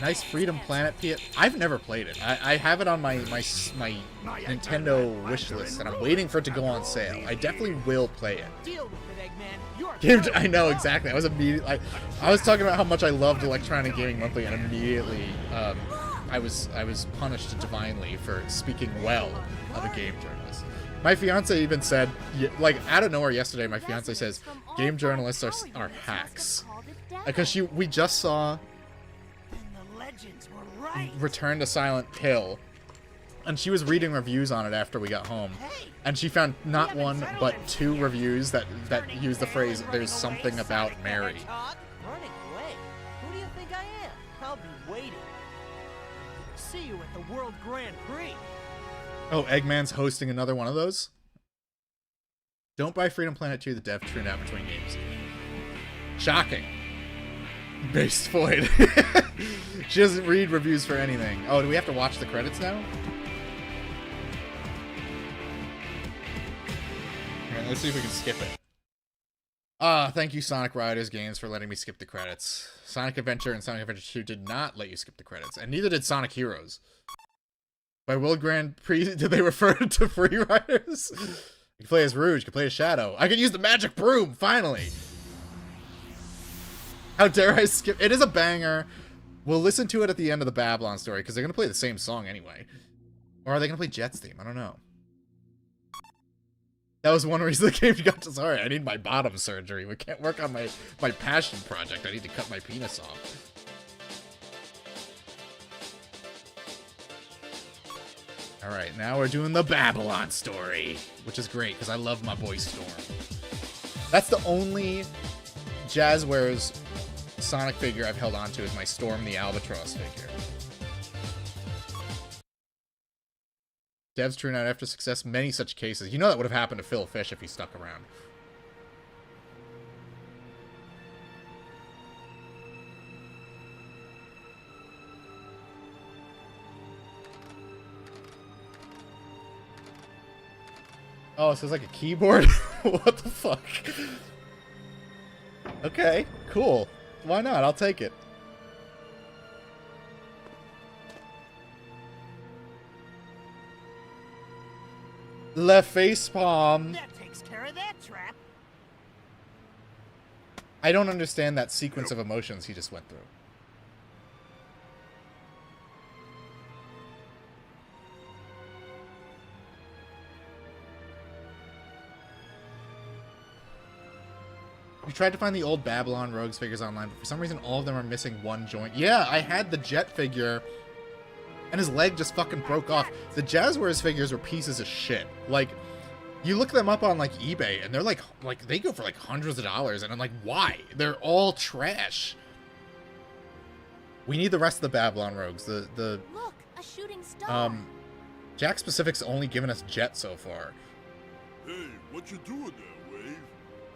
Nice Freedom Planet Pit. I've never played it. I have it on my Nintendo wish list, and I'm waiting for it to go on sale. I definitely will play it. I know, exactly. I was immediately... I was talking about how much I loved Electronic Gaming Monthly, and immediately I was punished divinely for speaking well of a game journalist. My fiance even said, like, out of nowhere yesterday, my fiance says, game journalists are hacks. Because we just saw... Return to Silent Hill, and she was reading reviews on it after we got home, and she found not one but 2 reviews that use the phrase "there's something about Mary." Running away? Who do you think I am? I'll be waiting. See you at the World Grand Prix. Oh, Eggman's hosting another one of those? Don't buy Freedom Planet 2, the dev turned out between games. Shocking. Based Floyd. She doesn't read reviews for anything. Oh, do we have to watch the credits now? Alright, let's see if we can skip it. Thank you, Sonic Riders Games, for letting me skip the credits. Sonic Adventure and Sonic Adventure 2 did not let you skip the credits, and neither did Sonic Heroes. By World Grand Prix, did they refer to free riders? You can play as Rouge, you can play as Shadow. I can use the magic broom, finally! How dare I skip? It is a banger. We'll listen to it at the end of the Babylon story, because they're going to play the same song anyway. Or are they going to play Jet's theme? I don't know. That was one reason the game got to... Sorry, I need my bottom surgery. We can't work on my passion project. I need to cut my penis off. Alright, now we're doing the Babylon story. Which is great, because I love my boy Storm. That's the only Jazzwares Sonic figure I've held on to, is my Storm the Albatross figure. Devs turn out after success, many such cases. You know that would have happened to Phil Fish if he stuck around. Oh, so it's like a keyboard? What the fuck? Okay, cool. Why not? I'll take it. Le facepalm. That takes care of that trap. I don't understand that sequence of emotions he just went through. We tried to find the old Babylon Rogues figures online, but for some reason all of them are missing one joint. Yeah, I had the Jet figure, and his leg just fucking broke off. The Jazzwares figures were pieces of shit. Like, you look them up on, like, eBay, and they're like they go for, like, hundreds of dollars, and I'm like, why? They're all trash. We need the rest of the Babylon Rogues. Look, a shooting star. Jack Specific's only given us Jet so far. Hey, what you doing there, Wave?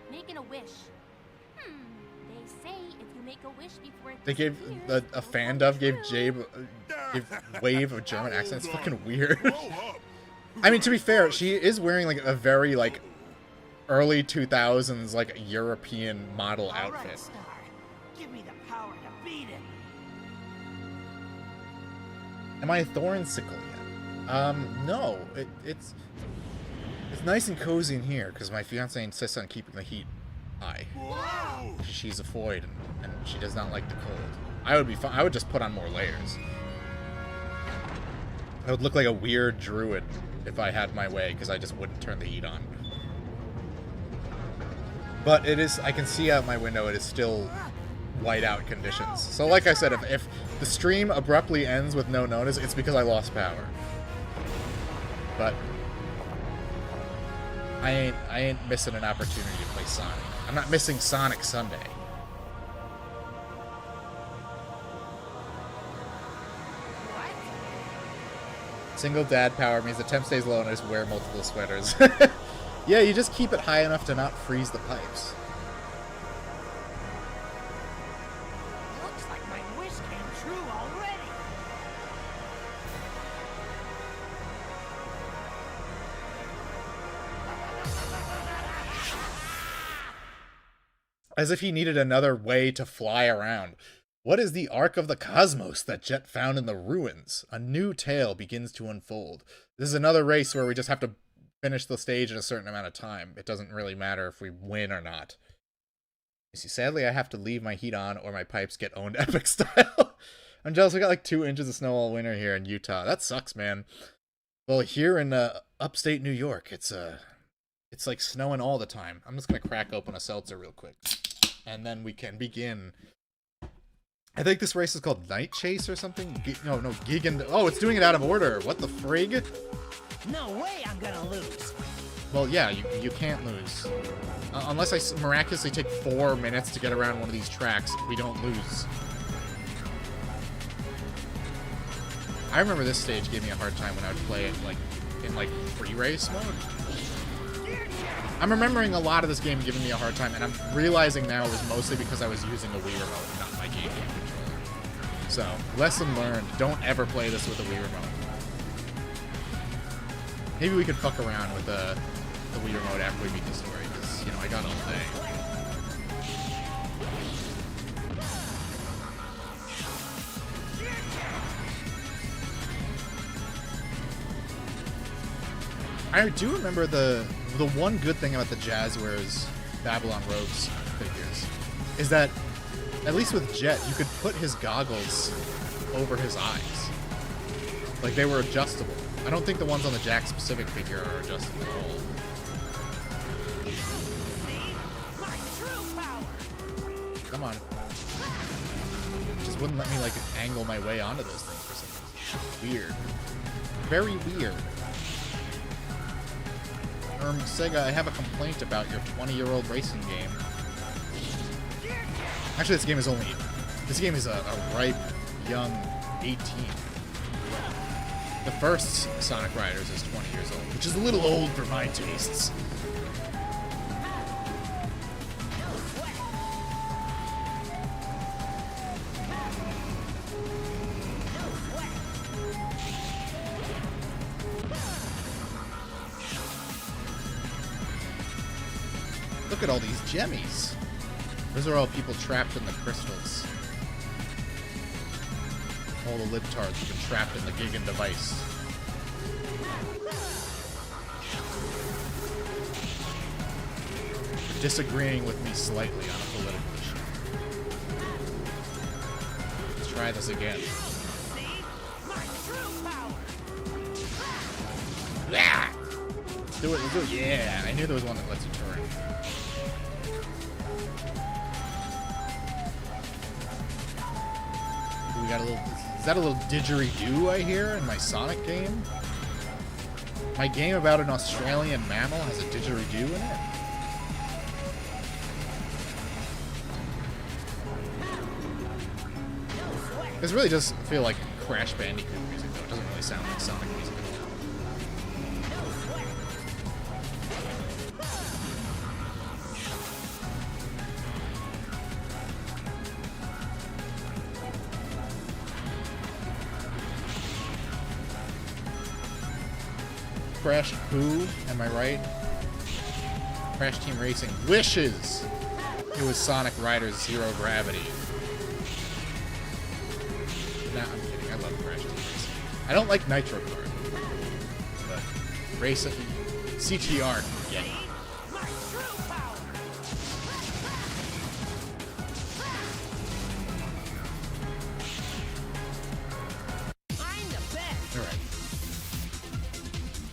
Making a wish. They say if you make a wish before it They gave disappears, a it fan will dove come gave true. Wave of German accent. It's fucking weird. Grow up. I mean, to be fair, she is wearing like a very like early 2000s like European model All right, outfit. Star. Give me the power to beat it. Am I a Thornsicle yet? No. It's nice and cozy in here because my fiance insists on keeping the heat high. Whoa! She's a void and she does not like the cold. I would be fine. I would just put on more layers. I would look like a weird druid if I had my way because I just wouldn't turn the heat on. But it is, I can see out my window, it is still whiteout conditions. So like I said, if the stream abruptly ends with no notice, it's because I lost power. But I ain't missing an opportunity to play Sonic. I'm not missing Sonic Sunday. Single dad power means the temp stays low and I just wear multiple sweaters. Yeah, you just keep it high enough to not freeze the pipes. Looks like my wish came true already. As if he needed another way to fly around. What is the Ark of the Cosmos that Jet found in the ruins? A new tale begins to unfold. This is another race where we just have to finish the stage in a certain amount of time. It doesn't really matter if we win or not. You see, sadly, I have to leave my heat on or my pipes get owned epic style. I'm jealous. We got like 2 inches of snow all winter here in Utah. That sucks, man. Well, here in upstate New York, it's like snowing all the time. I'm just gonna crack open a seltzer real quick, and then we can begin. I think this race is called Night Chase or something. No, Gigan. Oh, it's doing it out of order. What the frig? No way I'm gonna lose. Well, yeah, you can't lose. Unless I miraculously take 4 minutes to get around one of these tracks, we don't lose. I remember this stage gave me a hard time when I would play it in free race mode. I'm remembering a lot of this game giving me a hard time, and I'm realizing now it was mostly because I was using a Wii remote and not my GameCube controller. So, lesson learned, don't ever play this with a Wii remote. Maybe we could fuck around with the Wii remote after we beat the story, because, you know, I got all day. I do remember the one good thing about the Jazzwares Babylon Rogues figures is that, at least with Jet, you could put his goggles over his eyes. Like, they were adjustable. I don't think the ones on the Jack specific figure are adjustable at all. My true power. Come on. Just wouldn't let me, like, angle my way onto those things for some reason. Weird. Very weird. Sega, I have a complaint about your 20-year-old racing game. Actually, this game is a ripe, young 18. The first Sonic Riders is 20 years old, which is a little old for my tastes. Look at all these jemmies. Those are all people trapped in the crystals. All the libtards have been trapped in the Gigan device. You're disagreeing with me slightly on a political issue. Let's try this again. My true power. Yeah! Let's do it, let's do it. Yeah! I knew there was one that lets you turn. We got a little. Is that a little didgeridoo I hear in my Sonic game? My game about an Australian mammal has a didgeridoo in it? This really does feel like Crash Bandicoot music, though. It doesn't really sound like Sonic music at all. Crash who? Am I right? Crash Team Racing wishes it was Sonic Riders Zero Gravity. Nah, I'm kidding. I love Crash Team Racing. I don't like Nitro Kart, but Racing CTR can get it. My true power. I'm the best. All right.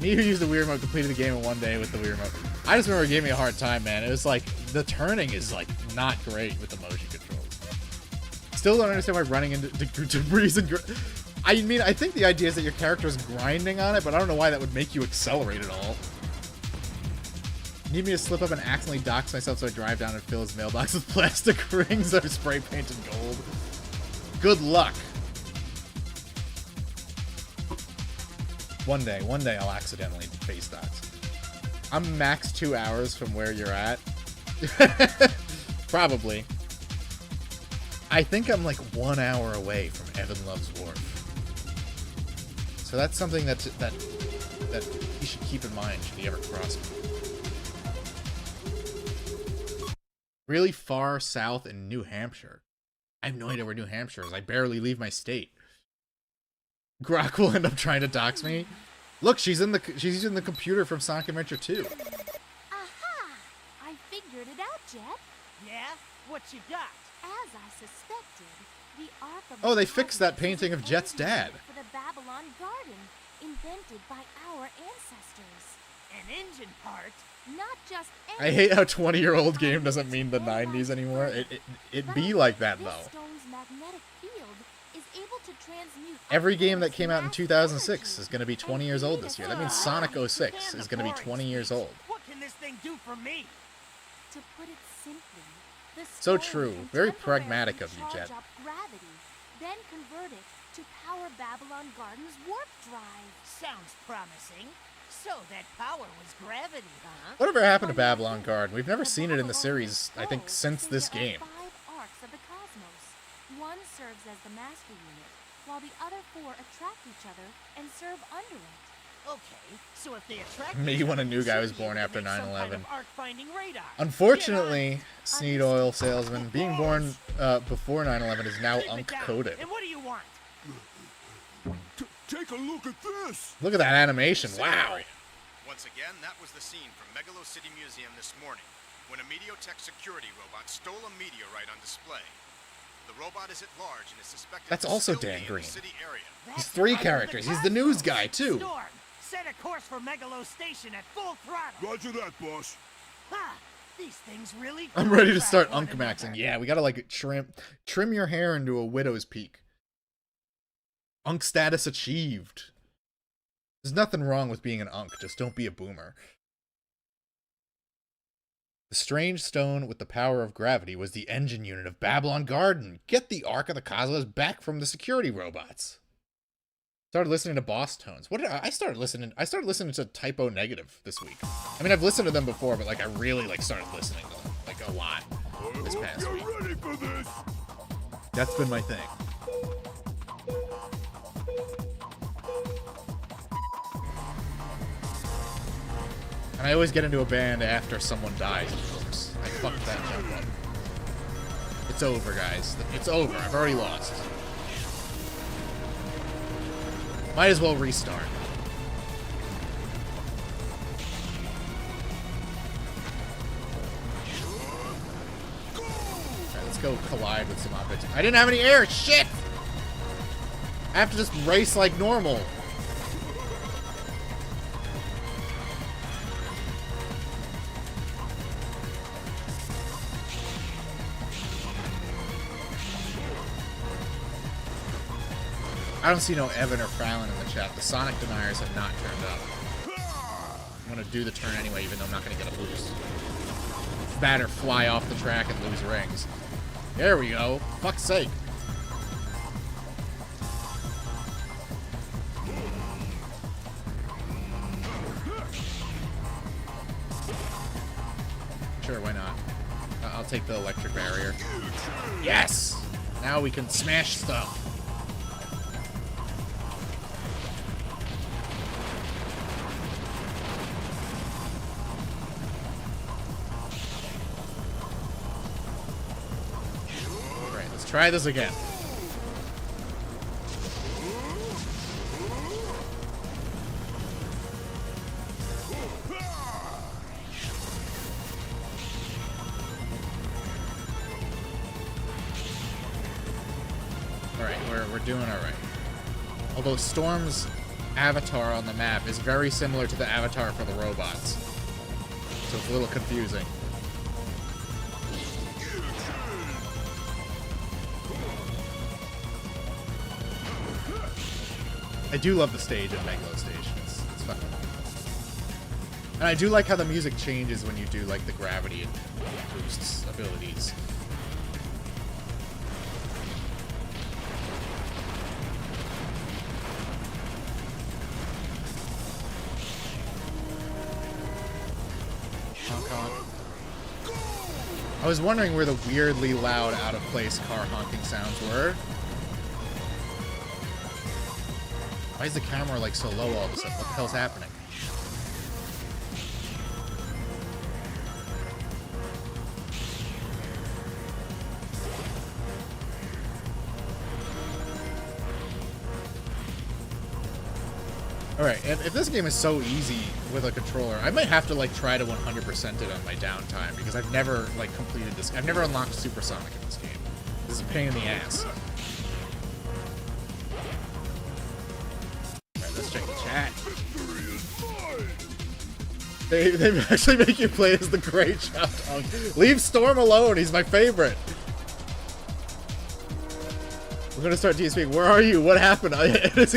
Me who used the Wii Remote completed the game in one day with the Wii Remote. I just remember it gave me a hard time, man. It was like, the turning is like not great with the motion controls. Still don't understand why running into debris and... I mean, I think the idea is that your character is grinding on it, but I don't know why that would make you accelerate at all. Need me to slip up and accidentally dox myself so I drive down and fill his mailbox with plastic rings that are spray painted gold. Good luck. One day I'll accidentally face dox. I'm max 2 hours from where you're at. Probably. I think I'm like 1 hour away from Evan Love's Wharf. So that's something that you should keep in mind should you ever cross me. Really far south in New Hampshire. I have no idea where New Hampshire is. I barely leave my state. Grok will end up trying to dox me. Look, she's using the computer from Sonic Adventure 2. Aha! I figured it out, Jet. Yeah? What you got? As I suspected, the Ark of Oh, the they fixed that Cosmos painting of was Jet's engineered dad. For the Babylon Garden, invented by our ancestors. An engine part? Not just I hate how 20-year-old game doesn't mean the 90s anymore. It be like that, this though. stone's magnetic field is able to transmute Every game that came out in mass 2006 energy is going to be 20 and years old create this a year. That means solar Sonic system. 06 is going to be 20 years old. What can this thing do for me? To put it simply, the So stone true. can Very temporarily pragmatic of you, charge Jet. up gravity, then convert it to power Babylon Garden's warp drive. Sounds promising. So that power was gravity, huh? Whatever happened to Babylon Garden? We've never seen it in the series, I think, since this game. There are 5 arcs of the cosmos. One serves as the master unit, while the other 4 attract each other and serve under it. Okay, so if they attract Maybe each when a other, new guy they was should be born able after to make some kind 9/11. of arc-finding radar. Unfortunately, Sneed Oil Salesman, being born before 9/11 is now Keep it down. Unk-coded. And what do you want? Take a look at this! Look at that animation. Wow. Once again, that was the scene from Megalo City Museum this morning, when a Mediotech security robot stole a meteorite on display. The robot is at large and is suspected That's to also still Dan be Green. in the city area. He's 3 characters. He's the news guy, too. Storm, set a course for Megalo Station at full throttle. Roger that, boss. Ha! These things really. I'm ready to contrast start one Unk-maxing. another. Yeah, we gotta, like, trim your hair into a widow's peak. Unk status achieved. There's nothing wrong with being an Unk, just don't be a boomer. The strange stone with the power of gravity was the engine unit of Babylon Garden. Get the Ark of the Cosmos back from the security robots. Started listening to Boss Tones. What did I started listening? I started listening to Typo Negative this week. I mean, I've listened to them before, but like I really like started listening to them like a lot this past week. Ready for this? That's been my thing. And I always get into a band after someone dies, of course. I fucked that jump up. It's over, guys. It's over. I've already lost. Might as well restart. Alright, let's go collide with some objects. I didn't have any air! Shit! I have to just race like normal. I don't see no Evan or Fallon in the chat. The Sonic Deniers have not turned up. I'm gonna do the turn anyway, even though I'm not gonna get a boost. Batter fly off the track and lose rings. There we go. Fuck's sake. Sure, why not? I'll take the electric barrier. Yes! Now we can smash stuff. Try this again. Alright, we're doing alright. Although Storm's avatar on the map is very similar to the avatar for the robots. So it's a little confusing. I do love the stage at Megalo Station. It's fucking fun. And I do like how the music changes when you do like the gravity and boosts abilities. Honk honk. I was wondering where the weirdly loud, out of place car honking sounds were. Why is the camera like so low all of a sudden? What the hell's happening? Alright, if this game is so easy with a controller, I might have to like try to 100% it on my downtime because I've never like completed this. I've never unlocked Supersonic in this game. This is a pain in the ass. Let's check the chat. They actually make you play as the Great Shot Dog. Leave Storm alone. He's my favorite. We're gonna start TSP. Where are you? What happened? This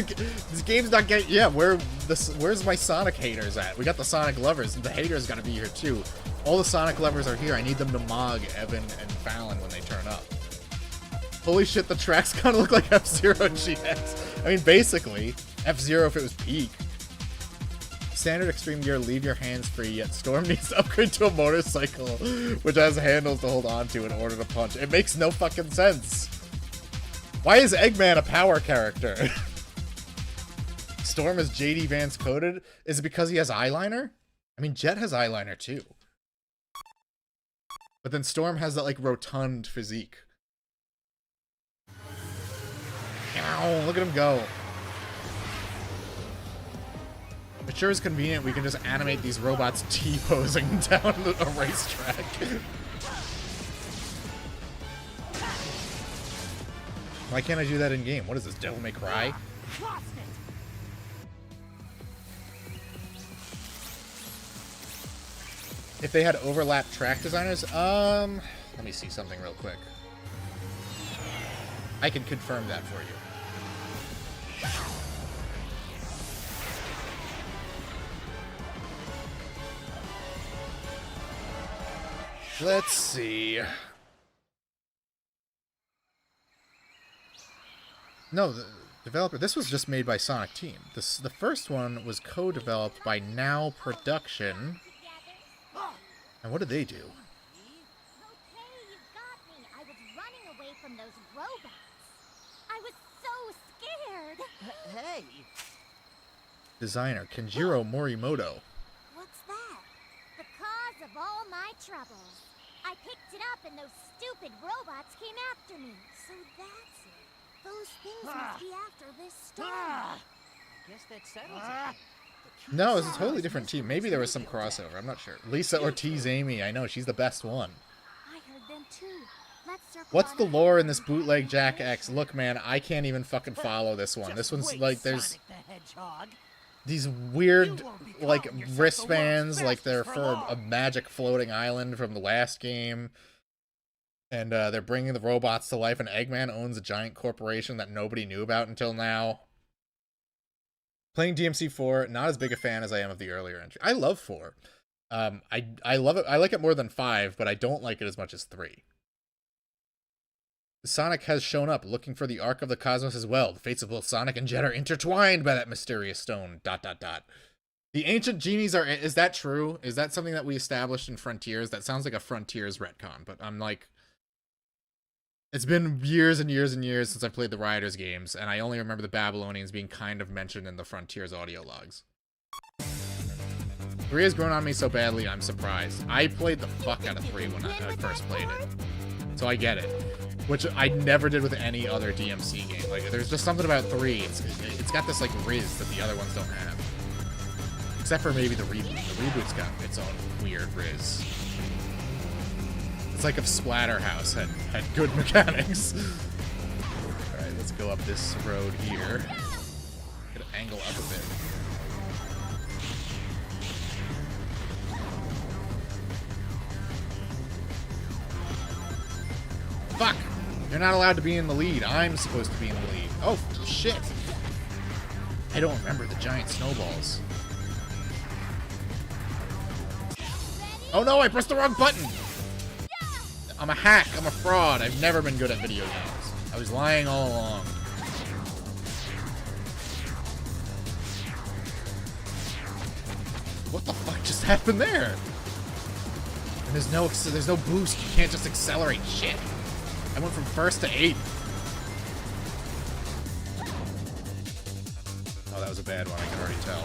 game's not getting. Yeah, where's my Sonic haters at? We got the Sonic lovers. The haters gotta be here too. All the Sonic lovers are here. I need them to mog Evan and Fallon when they turn up. Holy shit, the tracks kind of look like F-Zero GX. I mean, basically, F-Zero if it was peak. Standard Extreme Gear, leave your hands free, yet Storm needs to upgrade to a motorcycle, which has handles to hold on to in order to punch. It makes no fucking sense. Why is Eggman a power character? Storm is JD Vance coded? Is it because he has eyeliner? I mean, Jet has eyeliner too. But then Storm has that, like, rotund physique. Ow, look at him go. It sure is convenient we can just animate these robots T-posing down a racetrack. Why can't I do that in game? What is this, Devil May Cry? Lost it. If they had overlap track designers, let me see something real quick. I can confirm that for you. Let's see. No, the developer. This was just made by Sonic Team. The first one was co-developed by Now Production. And what did they do? Okay, you got me. I was running away from those robots. I was so scared. Hey. Designer Kenjiro Morimoto. What's that? The cause of all my troubles. I picked it up and those stupid robots came after me. So that's it. Those things must be after this storm. Guess that settles it. No, it's a totally different team. Maybe there was some crossover. I'm not sure. Lisa Ortiz Amy. I know, she's the best one. I heard them too. Let's circle What's on the out. lore in this bootleg Jack X? Look, man, I can't even fucking follow this one. This one's Wait, like, there's Sonic the Hedgehog. these weird, You won't be like, calling yourself the wristbands, world's like they're fastest for for a long. magic floating island from the last game. And they're bringing the robots to life, and Eggman owns a giant corporation that nobody knew about until now. Playing DMC4, not as big a fan as I am of the earlier entry. I love 4. I love it. I like it more than 5, but I don't like it as much as 3. Sonic has shown up, looking for the Ark of the Cosmos as well. The fates of both Sonic and Jet are intertwined by that mysterious stone. ... The ancient genies are... Is that true? Is that something that we established in Frontiers? That sounds like a Frontiers retcon, but I'm like... It's been years and years and years since I played the Riders games, and I only remember the Babylonians being kind of mentioned in the Frontiers audio logs. 3 has grown on me so badly, I'm surprised. I played the fuck out of 3 when I first played it. So I get it. Which I never did with any other DMC game. Like, there's just something about 3. It's got this, like, riz that the other ones don't have. Except for maybe the reboot. The reboot's got its own weird riz. It's like if Splatterhouse had good mechanics. Alright, let's go up this road here. Gotta angle up a bit. Fuck! You're not allowed to be in the lead. I'm supposed to be in the lead. Oh, shit! I don't remember the giant snowballs. Oh no, I pressed the wrong button! I'm a hack. I'm a fraud. I've never been good at video games. I was lying all along. What the fuck just happened there? And there's no boost. You can't just accelerate shit. I went from 1st to 8th. Oh, that was a bad one. I can already tell.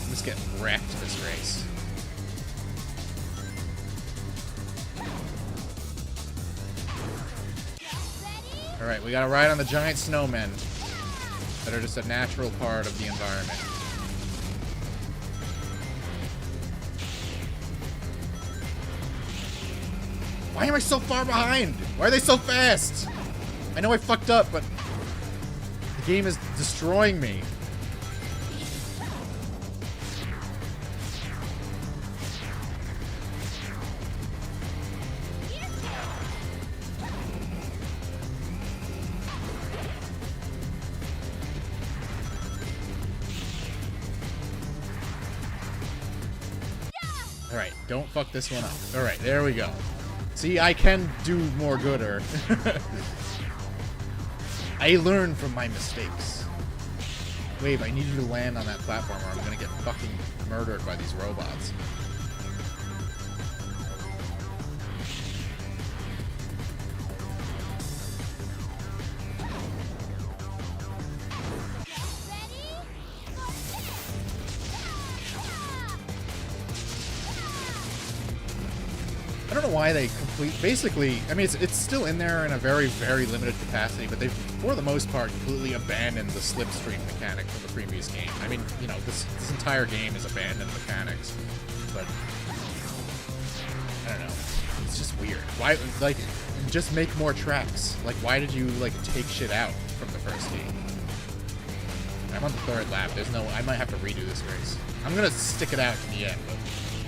I'm just getting wrecked this race. Alright, we gotta ride on the giant snowmen that are just a natural part of the environment. Why am I so far behind? Why are they so fast? I know I fucked up, but the game is destroying me. Alright, don't fuck this one up. Alright, there we go. See, I can do more gooder. I learn from my mistakes. Wave, I need you to land on that platform or I'm gonna get fucking murdered by these robots. I don't know why they basically, I mean, it's still in there in a very, very limited capacity, but they've, for the most part, completely abandoned the slipstream mechanic from the previous game. I mean, you know, this entire game is abandoned mechanics, but I don't know. It's just weird. Why, like, just make more tracks. Like, why did you, like, take shit out from the first game? I'm on the third lap. There's no, I might have to redo this race. I'm gonna stick it out to the end, but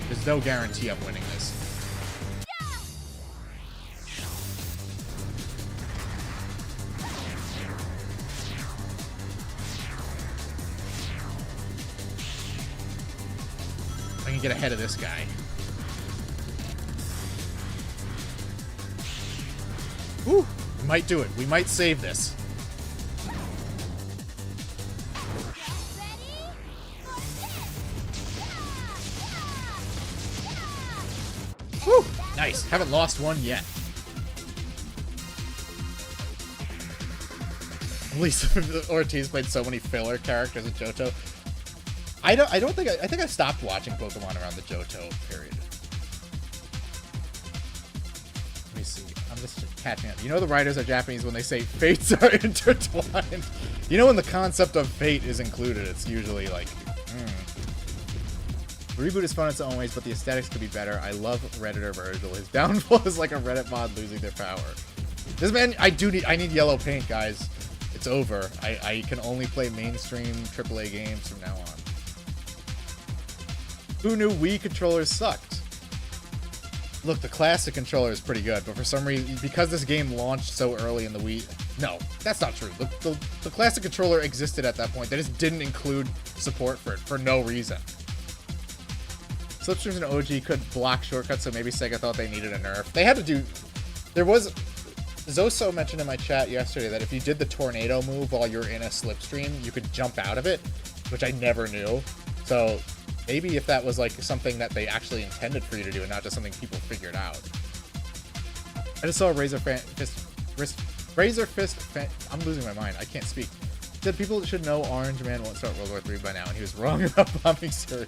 there's no guarantee I'm winning this. I can get ahead of this guy. Whew! We might do it. We might save this. Whew! Nice. Haven't lost one yet. Lisa Ortiz played so many filler characters in Johto. I think I stopped watching Pokemon around the Johto period. Let me see. I'm just catching up. You know the writers are Japanese when they say fates are intertwined. You know when the concept of fate is included, it's usually like, The reboot is fun in its own ways, but the aesthetics could be better. I love Redditor Virgil. His downfall is like a Reddit mod losing their power. This man, I need yellow paint, guys. It's over. I can only play mainstream AAA games from now on. Who knew Wii controllers sucked? Look, the classic controller is pretty good, but for some reason, because this game launched so early in the Wii... No, that's not true. The classic controller existed at that point. They just didn't include support for it for no reason. Slipstreams and OG could block shortcuts, so maybe Sega thought they needed a nerf. They had to do... There was... Zoso mentioned in my chat yesterday that if you did the tornado move while you're in a slipstream, you could jump out of it, which I never knew. So maybe if that was like something that they actually intended for you to do and not just something people figured out. I just saw Razor Fist fan, I'm losing my mind. I can't speak. Said people should know Orange Man won't start World War III by now, and he was wrong about bombing Syria.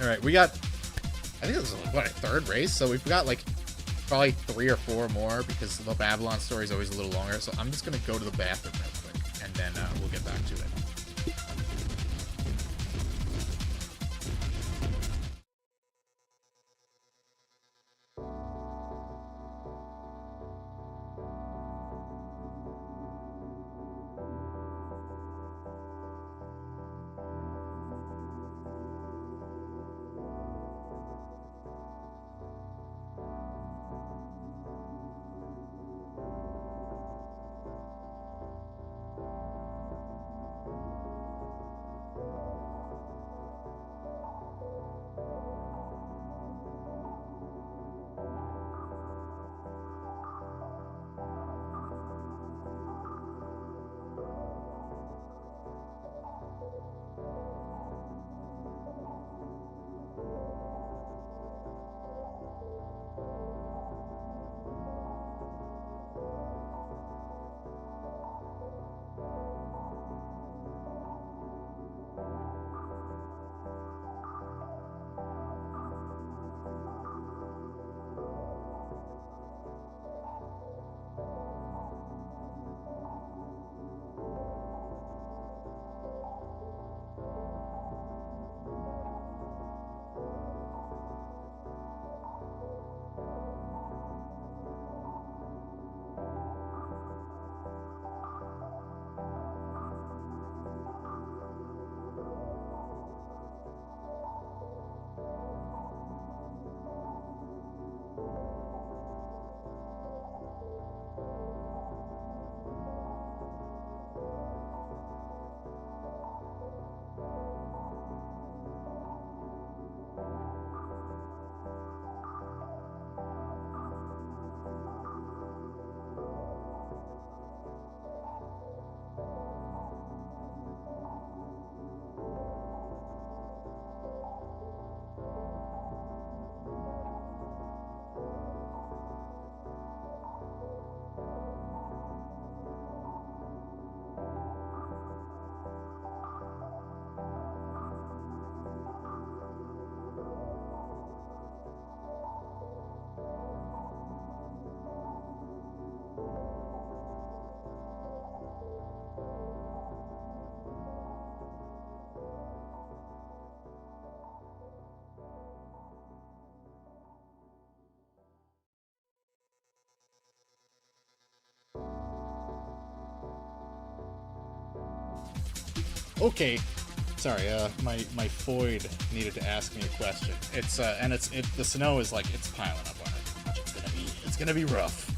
Alright, we got... I think this is, what, a third race? So we've got, like, probably 3 or 4 more, because the Babylon story is always a little longer. So I'm just going to go to the bathroom real quick, and then we'll get back to it. Okay. Sorry, my Foyd needed to ask me a question. It's the snow is like it's piling up on it. It's gonna be rough.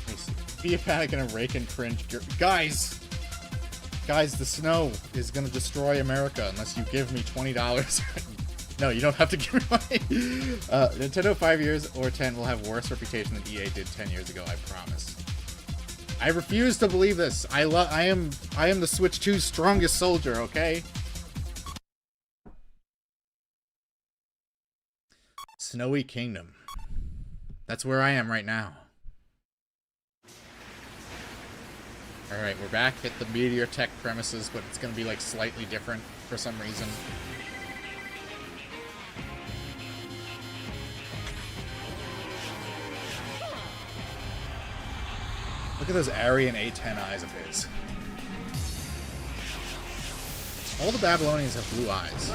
Let me see. Be a panic and a rake and cringe. Guys, the snow is gonna destroy America unless you give me $20. No, you don't have to give me money. Nintendo 5 years or 10 will have worse reputation than EA did 10 years ago. I promise. I refuse to believe this. I am the Switch 2's strongest soldier, okay? Snowy Kingdom. That's where I am right now. Alright, we're back at the Meteor Tech premises, but it's gonna be like slightly different for some reason. Look at those Aryan A10 eyes of his. All the Babylonians have blue eyes.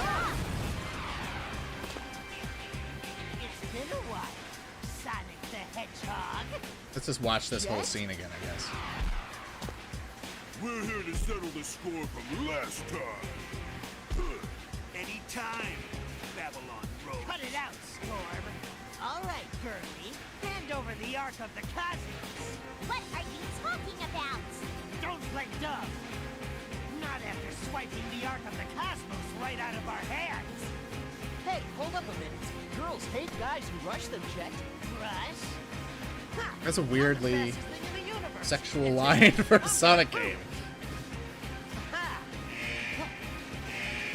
It's been a while, Sonic the Hedgehog. Let's just watch this whole scene again, I guess. We're here to settle the score from last time. Anytime, Babylon Road. Cut it out, Storm. All right, Kirby. Hand over the Ark of the Cosmos. What are you talking about? Don't play dumb. Not after swiping the Ark of the Cosmos right out of our hands. Hey, hold up a minute. Girls hate guys who rush them, Jet. Rush? Ha! That's a I'm the weirdly fastest thing in the universe. sexual It's line for a Sonic game. Ha!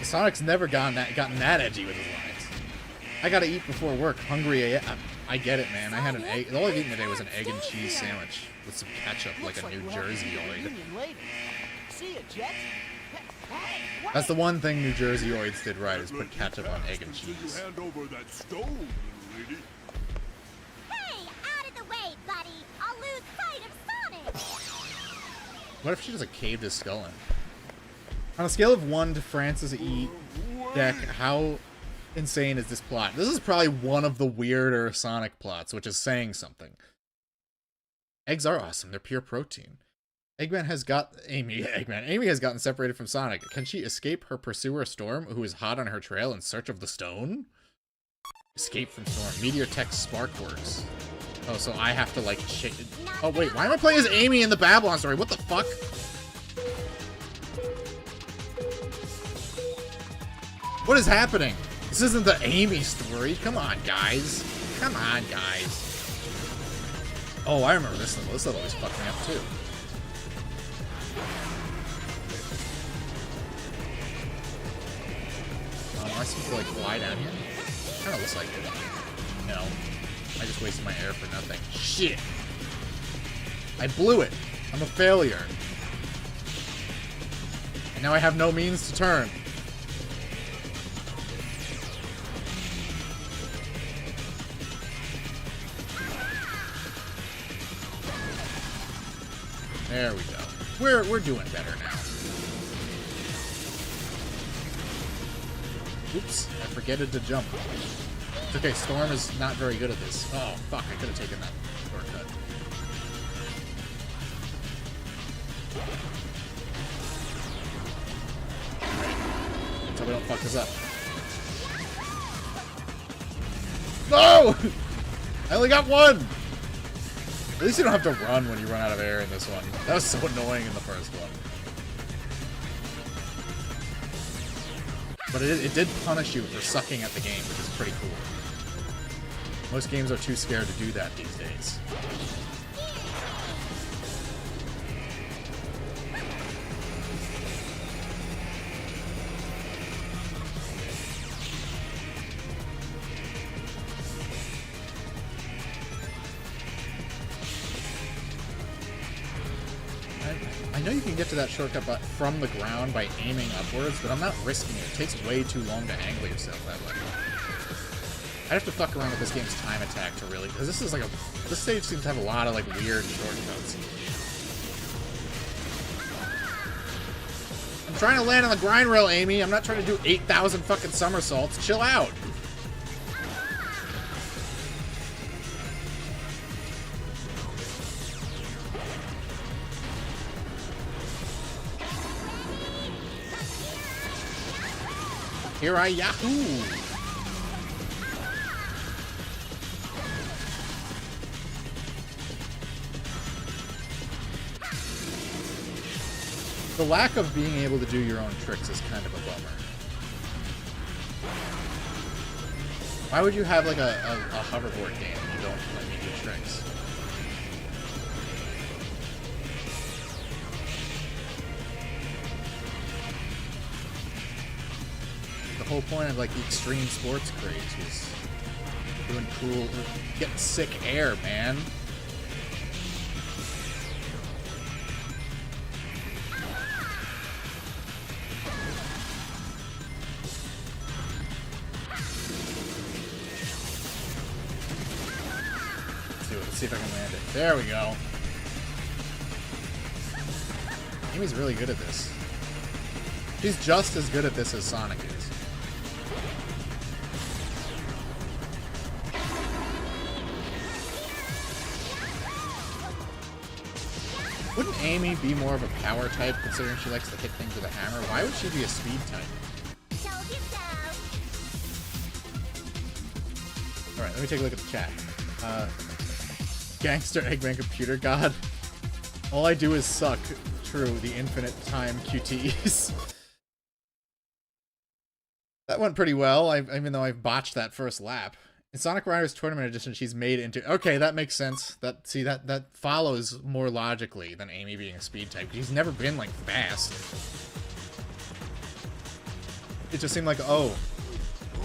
Sonic's never gotten that edgy with his lines. I gotta eat before work. Hungry. I get it, man. I had an egg. All I've eaten today was an egg and cheese sandwich with some ketchup, like a New Jersey-oid. See ya, Jet. Hey, That's the one thing New Jersey-oids did right, is put ketchup on egg and Until cheese. you hand over that stone, little lady. Hey, out of the way, buddy! I'll lose sight of Sonic! What if she just like caved his skull in? On a scale of 1 to Francis E. Deck, how insane is this plot? This is probably one of the weirder Sonic plots, which is saying something. Eggs are awesome. They're pure protein. Amy has gotten separated from Sonic. Can she escape her pursuer Storm, who is hot on her trail in search of the stone? Escape from Storm. Meteor Tech Sparkworks. Oh, so I have to like oh wait, why am I playing as Amy in the Babylon story? What the fuck? What is happening? This isn't the Amy story. Come on, guys. Come on, guys. Oh, I remember this level. This level always fucked me up, too. Am I supposed to, like, fly down here? Kinda looks like it. No. I just wasted my air for nothing. Shit! I blew it! I'm a failure. And now I have no means to turn. There we go. We're doing better now. Oops, I forgetted to jump. It's okay, Storm is not very good at this. Oh, fuck, I could have taken that shortcut. So we don't fuck this up. No! I only got one! At least you don't have to run when you run out of air in this one. That was so annoying in the first one. But it did punish you for sucking at the game, which is pretty cool. Most games are too scared to do that these days. I know you can get to that shortcut from the ground by aiming upwards, but I'm not risking it. It takes way too long to angle yourself that way. I'd have to fuck around with this game's time attack to really, because this is like this stage seems to have a lot of like weird shortcuts. I'm trying to land on the grind rail, Amy. I'm not trying to do 8,000 fucking somersaults. Chill out. Here I Yahoo! The lack of being able to do your own tricks is kind of a bummer. Why would you have like a hoverboard game and you don't let me do tricks? The whole point of like the extreme sports craze was doing cool, getting sick air, man. Let's see if I can land it. There we go. Amy's really good at this. She's just as good at this as Sonic is. Wouldn't Amy be more of a power type, considering she likes to hit things with a hammer? Why would she be a speed type? Alright, let me take a look at the chat. Gangster Eggman Computer God. All I do is suck. True, the infinite time QTEs. That went pretty well, even though I've botched that first lap. In Sonic Riders Tournament Edition, she's made into... Okay, that makes sense. That follows more logically than Amy being a speed type. She's never been, like, fast. It just seemed like, oh,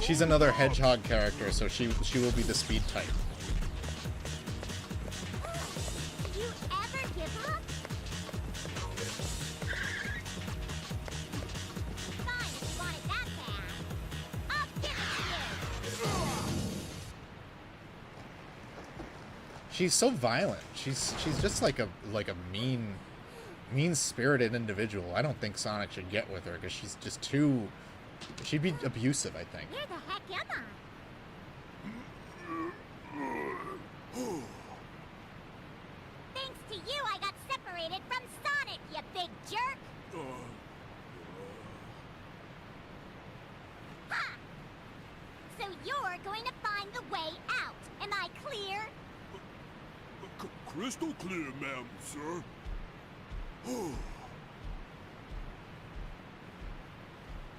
she's another Hedgehog character, so she will be the speed type. Do you ever give up? Fine, if you want it that bad. I'll give it to you. She's so violent. She's just like a mean-spirited individual. I don't think Sonic should get with her because she's just too... She'd be abusive, I think. Where the heck am I? Thanks to you, I got separated from Sonic, you big jerk! Ha! So you're going to find the way out. Am I clear? Crystal clear, ma'am, sir.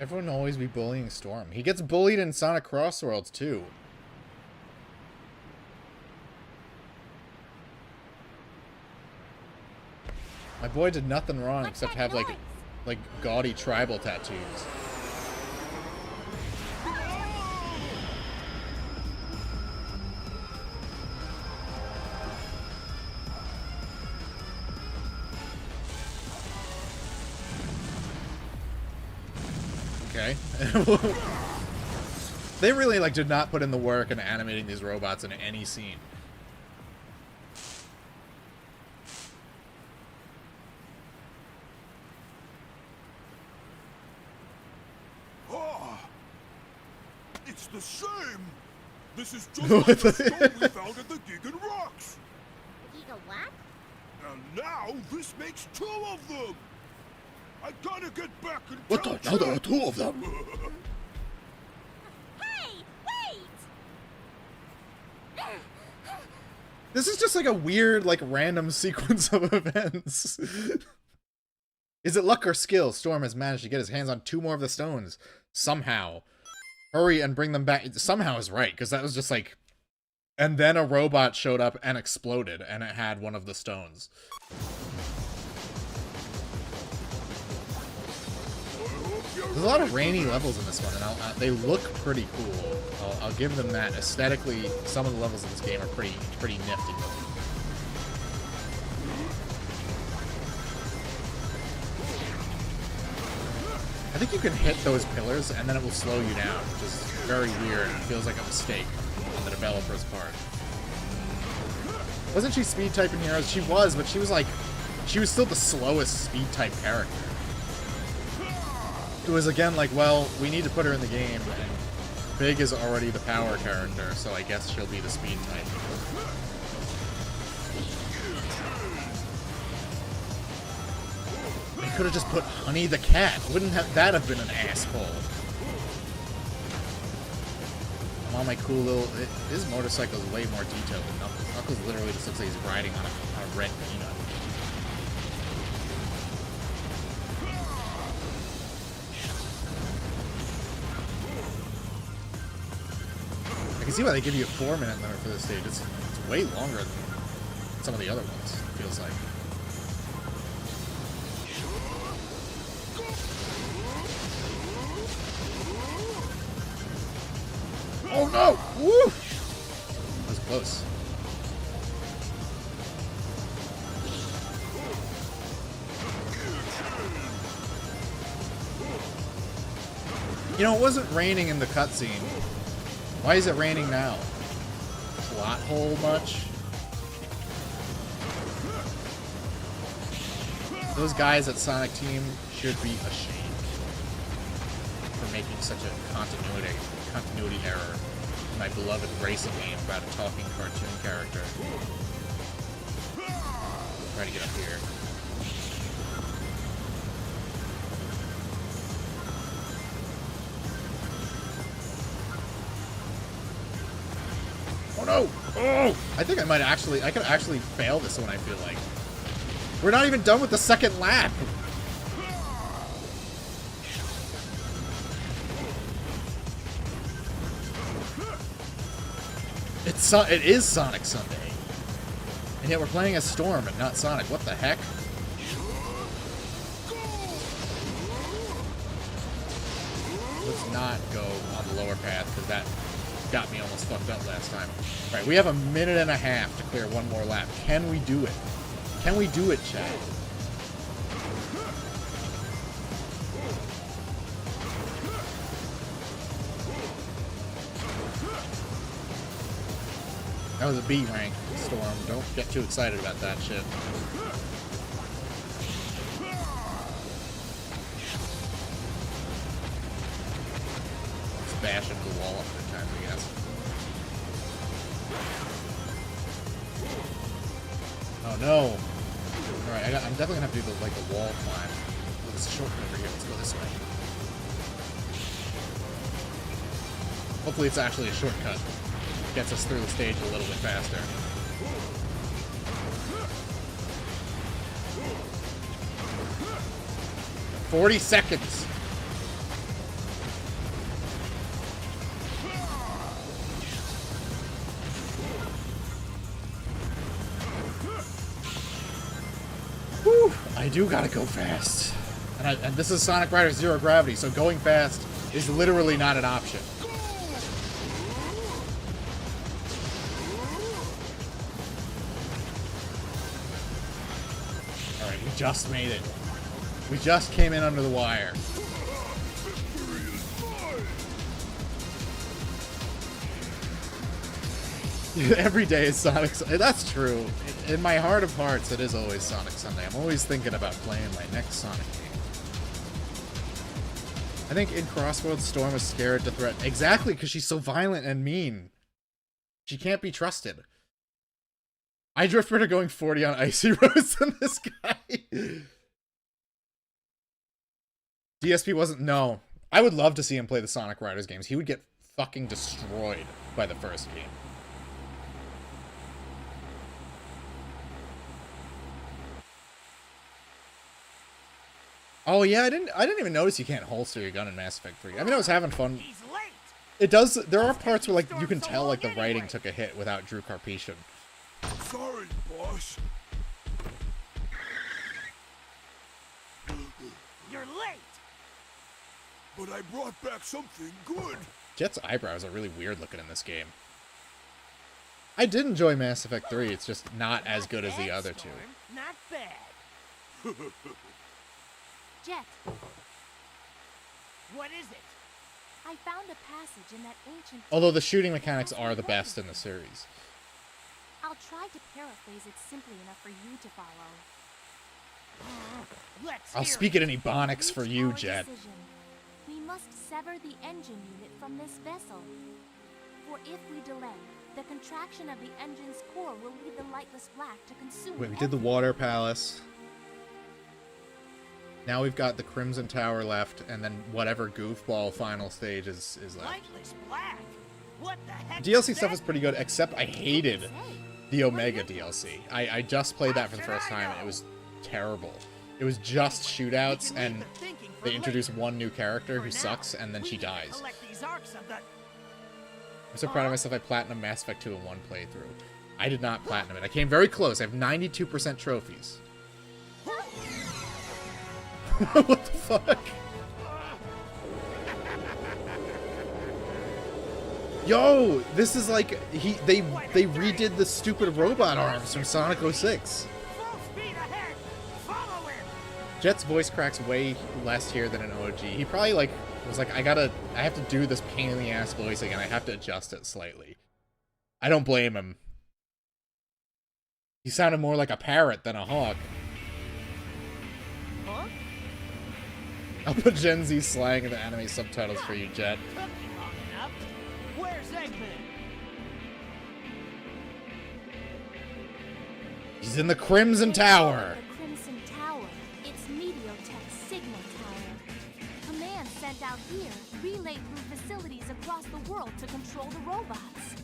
Everyone will always be bullying Storm. He gets bullied in Sonic Crossworlds, too. My boy did nothing wrong except have, like gaudy tribal tattoos. Okay. They really, like, did not put in the work in animating these robots in any scene. Ah! It's the same! This is just like the stone we found at the Gigan Rocks! Giga what? And now this makes 2 of them! I gotta get back and What the? Now there are 2 of them! Hey, wait! This is just like a weird, like, random sequence of events. Is it luck or skill? Storm has managed to get his hands on 2 more of the stones. Somehow. Hurry and bring them back. Somehow is right, because that was just like... And then a robot showed up and exploded, and it had one of the stones. There's a lot of rainy levels in this one, and they look pretty cool. I'll give them that. Aesthetically, some of the levels in this game are pretty nifty looking. I think you can hit those pillars, and then it will slow you down, which is very weird. It feels like a mistake on the developer's part. Wasn't she speed type in Heroes? She was, but she was like... She was still the slowest speed type character. It was again like, well, we need to put her in the game, and Big is already the power character, so I guess she'll be the speed type. They could have just put Honey the Cat. Wouldn't that have been an asshole? all my cool little... His motorcycle is way more detailed than Knuckles. Knuckles literally just looks like he's riding on a red peanut. I can see why they give you a 4-minute limit for this stage. It's way longer than some of the other ones, it feels like. Oh no! Woo! That was close. You know, it wasn't raining in the cutscene. Why is it raining now? Plot hole much? Those guys at Sonic Team should be ashamed for making such a continuity error in my beloved racing game about a talking cartoon character. Try to get up here. Oh no! Oh! I think I could actually fail this one, I feel like. We're not even done with the second lap! It is Sonic Sunday. And yet we're playing as Storm and not Sonic. What the heck? Let's not go on the lower path, because that got me almost fucked up last time. Alright, we have a minute and a half to clear one more lap. Can we do it? Can we do it, chat? That was a B rank, Storm. Don't get too excited about that shit. Let's bash into the wall a hundred times, I guess. Oh no! Alright, I'm definitely gonna have to do the wall climb. Oh, there's a shortcut over here. Let's go this way. Hopefully it's actually a shortcut. Gets us through the stage a little bit faster. "40 seconds! Whew, I do gotta go fast. And this is Sonic Riders Zero Gravity, so going fast is literally not an option. Alright, we just made it. We just came in under the wire. Every day is Sonic Sunday. That's true. In my heart of hearts, it is always Sonic Sunday. I'm always thinking about playing my next Sonic game. I think in Crossroads, Storm is scared to threaten. Exactly, because she's so violent and mean. She can't be trusted. I drift better going 40 on Icy Roads than this guy. DSP wasn't... No. I would love to see him play the Sonic Riders games. He would get fucking destroyed by the first game. Oh yeah, I didn't even notice you can't holster your gun in Mass Effect 3. I mean, I was having fun. He's late. It does. There are parts where like you can tell like the writing took a hit without Drew Carpetian. Sorry, boss. You're late. But I brought back something good. Jet's eyebrows are really weird looking in this game. I did enjoy Mass Effect 3. It's just not as good as the other two. Not bad. Jet, What is it? I found a passage in that ancient... Although the shooting mechanics are the best in the series. I'll try to paraphrase it simply enough for you to follow. Let's I'll hear speak it in Ebonics for Reach you, our Jet. decision. We must sever the engine unit from this vessel. For if we delay, the contraction of the engine's core will lead the lightless black to consume Wait, we did the everything. Water Palace. Now we've got the Crimson Tower left, and then whatever goofball final stage is left. Lightless black. What the heck? DLC was stuff that? is pretty good, except I hated the Omega DLC. I just played that for the first time, and it was terrible. It was just shootouts, and they introduce one new character who sucks, and then she dies. Collect these arcs of the... I'm so proud of myself I platinumed Mass Effect 2 in one playthrough. I did not platinum it. I came very close. I have 92% trophies. What the fuck? Yo, this is like they redid the stupid robot arms from Sonic 06. Full speed ahead! Follow him! Jet's voice cracks way less here than an OG. He probably like was like, I have to do this pain in the ass voice again. I have to adjust it slightly. I don't blame him. He sounded more like a parrot than a hawk. Huh? I'll put Gen Z slang in the anime subtitles for you, Jet. Took you long enough. Where's Eggman? He's in the Crimson Tower. The Crimson Tower. It's Meteotech's signal tower. Commands sent out here relay through facilities across the world to control the robots.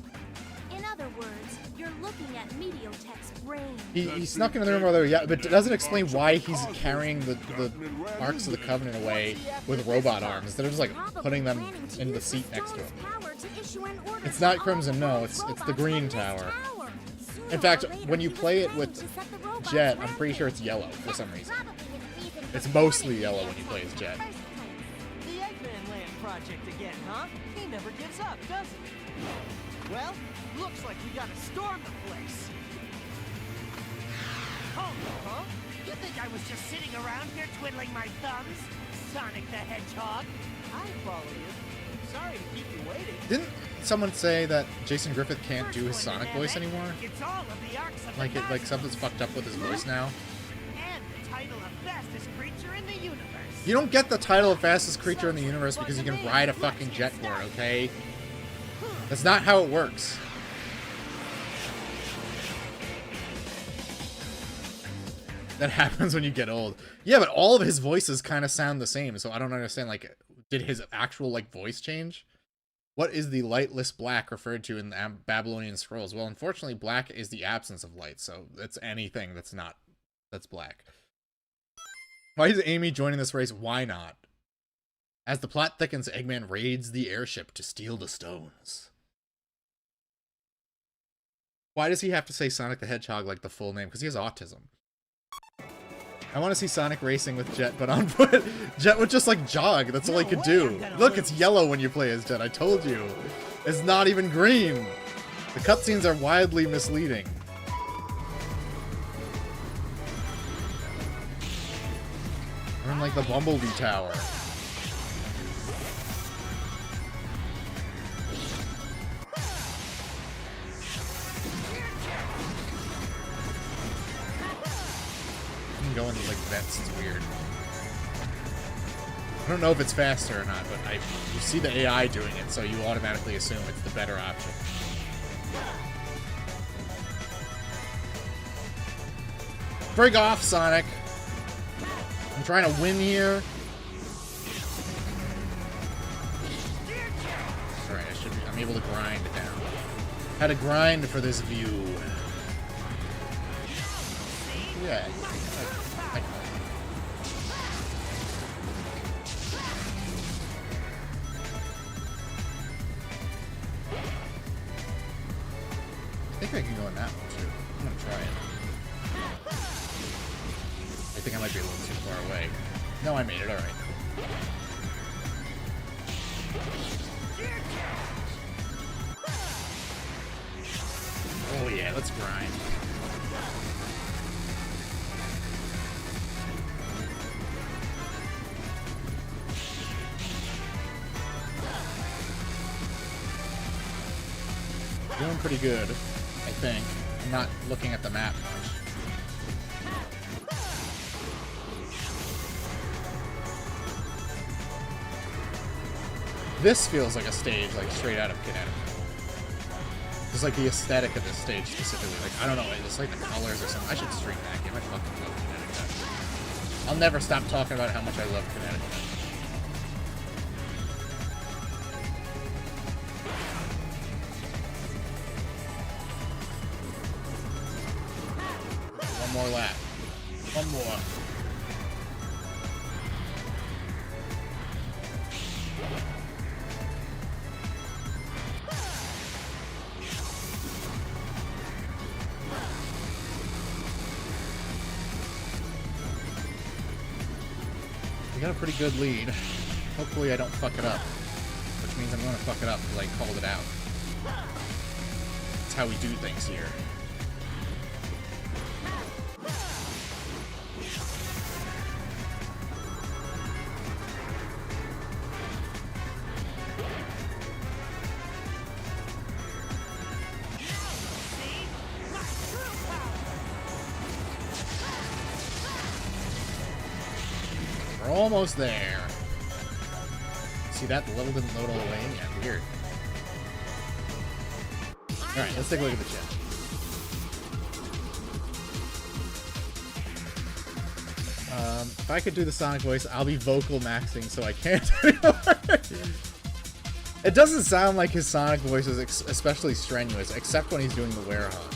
In other words, you're looking at Meteotech's brain. He snuck into the room earlier, yeah, but it doesn't explain why he's carrying the Arks of the Covenant away with robot arms instead of just like putting them in the seat next to him. It's not Crimson, no, it's the Green Tower. In fact, when you play it with Jet, I'm pretty sure it's yellow for some reason. It's mostly yellow when you play as Jet. The Eggman Land project again, huh? He never gives up, does he? Well, looks like we gotta storm the place. Huh? You think I was just sitting around here twiddling my thumbs? Sonic the Hedgehog? I follow you. Sorry to keep you waiting. Didn't someone say that Jason Griffith can't do his Sonic voice anymore? It's all of the arcs of Like the like something's fucked up with his voice now? And the title of fastest creature in the universe. You don't get the title of fastest creature in the universe because you can ride a fucking jetboard, okay? That's not how it works. That happens when you get old. Yeah, but all of his voices kind of sound the same, so I don't understand, like, did his actual, like, voice change? What is the lightless black referred to in the Babylonian scrolls? Well, unfortunately, black is the absence of light, so it's anything that's black. Why is Amy joining this race? Why not? As the plot thickens, Eggman raids the airship to steal the stones. Why does he have to say Sonic the Hedgehog like the full name? Because he has autism. I want to see Sonic racing with Jet, but on foot. Jet would just like jog. That's all he could do. Look, it's yellow when you play as Jet. I told you. It's not even green. The cutscenes are wildly misleading. We're in like the Bumblebee Tower. Go into like vents, it's weird. I don't know if it's faster or not, but you see the AI doing it, so you automatically assume it's the better option. Break off, Sonic! I'm trying to win here. Alright, I'm able to grind now. Had to grind for this view. Yeah. I think I can go in that one too. I'm gonna try it. I think I might be a little too far away. No, I made it, alright. Oh yeah, let's grind. Doing pretty good, I think. I'm not looking at the map much. This feels like a stage, like straight out of Connecticut. Just like the aesthetic of this stage specifically. Like, I don't know, it's like the colors or something. I should stream that game. I fucking love Connecticut. I'll never stop talking about how much I love Connecticut. more lap. One more. We got a pretty good lead. Hopefully I don't fuck it up. Which means I'm gonna fuck it up because I called it out. That's how we do things here. We're almost there. See that? The level didn't load all the way in yet. Weird. Alright, let's take a look at the chat. If I could do the Sonic voice, I'll be vocal maxing so I can't anymore. It doesn't sound like his Sonic voice is especially strenuous, except when he's doing the werehog.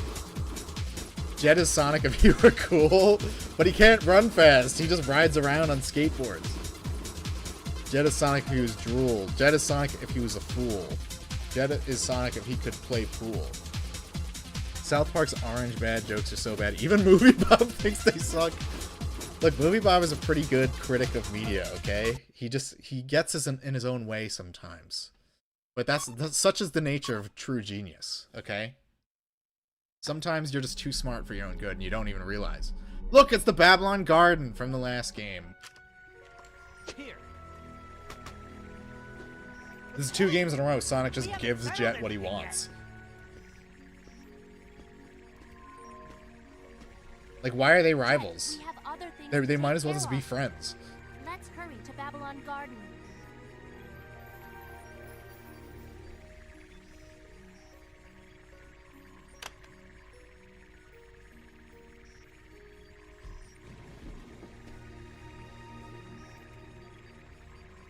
Jet is Sonic if he were cool, but he can't run fast. He just rides around on skateboards. Jet is Sonic if he was drool. Jet is Sonic if he was a fool. Jet is Sonic if he could play pool. South Park's orange bad jokes are so bad. Even Movie Bob thinks they suck. Look, Movie Bob is a pretty good critic of media, okay? He gets us in his own way sometimes. But that's such is the nature of true genius, okay? Sometimes you're just too smart for your own good and you don't even realize. Look, it's the Babylon Garden from the last game. Here. This is 2 games in a row. Sonic just gives Jet what he wants. Like, why are they rivals? We have other things They to might take as well care just be of. friends. Let's hurry to Babylon Garden.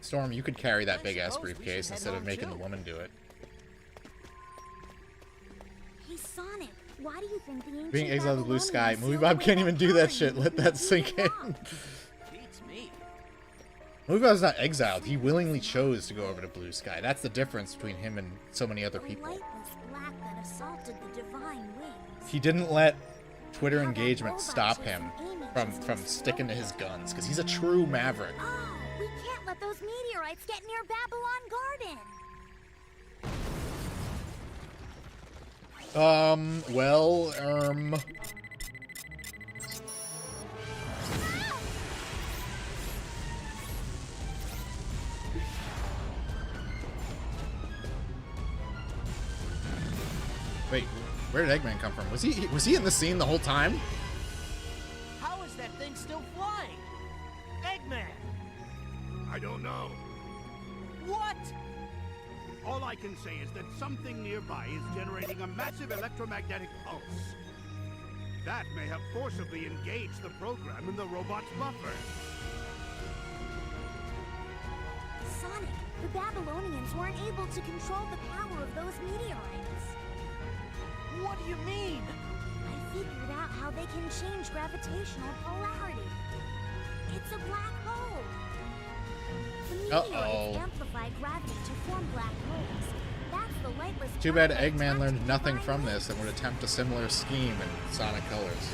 Storm, you could carry that I big-ass suppose we briefcase should head instead of home, making too. the woman do it. Hey Sonic, why do you think the ancient Being exiled to the blue sky. Babylonians Movie sealed Bob away can't that even do power that and shit. used Let it that to sink keep in. it locked? Beats me. Movie Bob's not exiled. He willingly chose to go over to blue sky. That's the difference between him and so many other The people. lightless black that assaulted the divine wings. He didn't let Twitter How that engagement robot stop just him aiming from just from sticking to his exploded. guns because he's a true maverick. Oh, we can't let those meteorites get near Babylon Garden. Wait, where did Eggman come from? Was he in the scene the whole time? How is that thing still flying? Eggman! I don't know. What? All I can say is that something nearby is generating a massive electromagnetic pulse. That may have forcibly engaged the program in the robot's buffer. Sonic, the Babylonians weren't able to control the power of those meteorites. What do you mean? I figured out how they can change gravitational polarity. It's a black hole. The meteorites Uh-oh. amplify gravity to form black holes. That's the lightless Too bad black that Eggman attacked learned the nothing divine from wings. this and would attempt a similar scheme in Sonic Colors.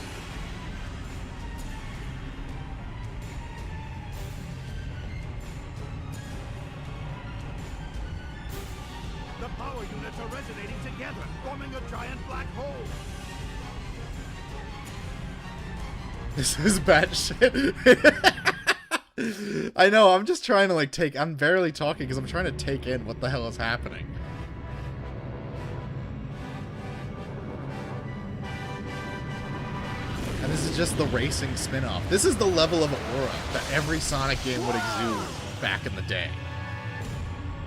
The power units are resonating together, forming a giant black hole. This is batshit. I know, I'm just trying to like I'm barely talking because I'm trying to take in what the hell is happening. And this is just the racing spin-off. This is the level of aura that every Sonic game would exude back in the day.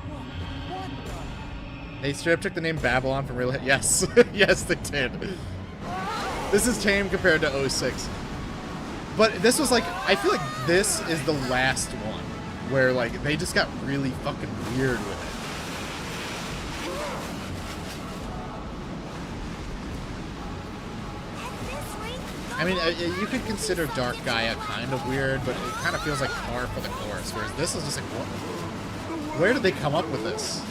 What the? They straight up took the name Babylon from real. Yes, yes, they did. This is tame compared to 06. But this was like, I feel like this is the last one where like they just got really fucking weird with it. At this rate, the I mean, you could consider Dark Gaia kind of weird, but it kind of feels like par for the course, whereas this is just like, what? Where did they come up with this?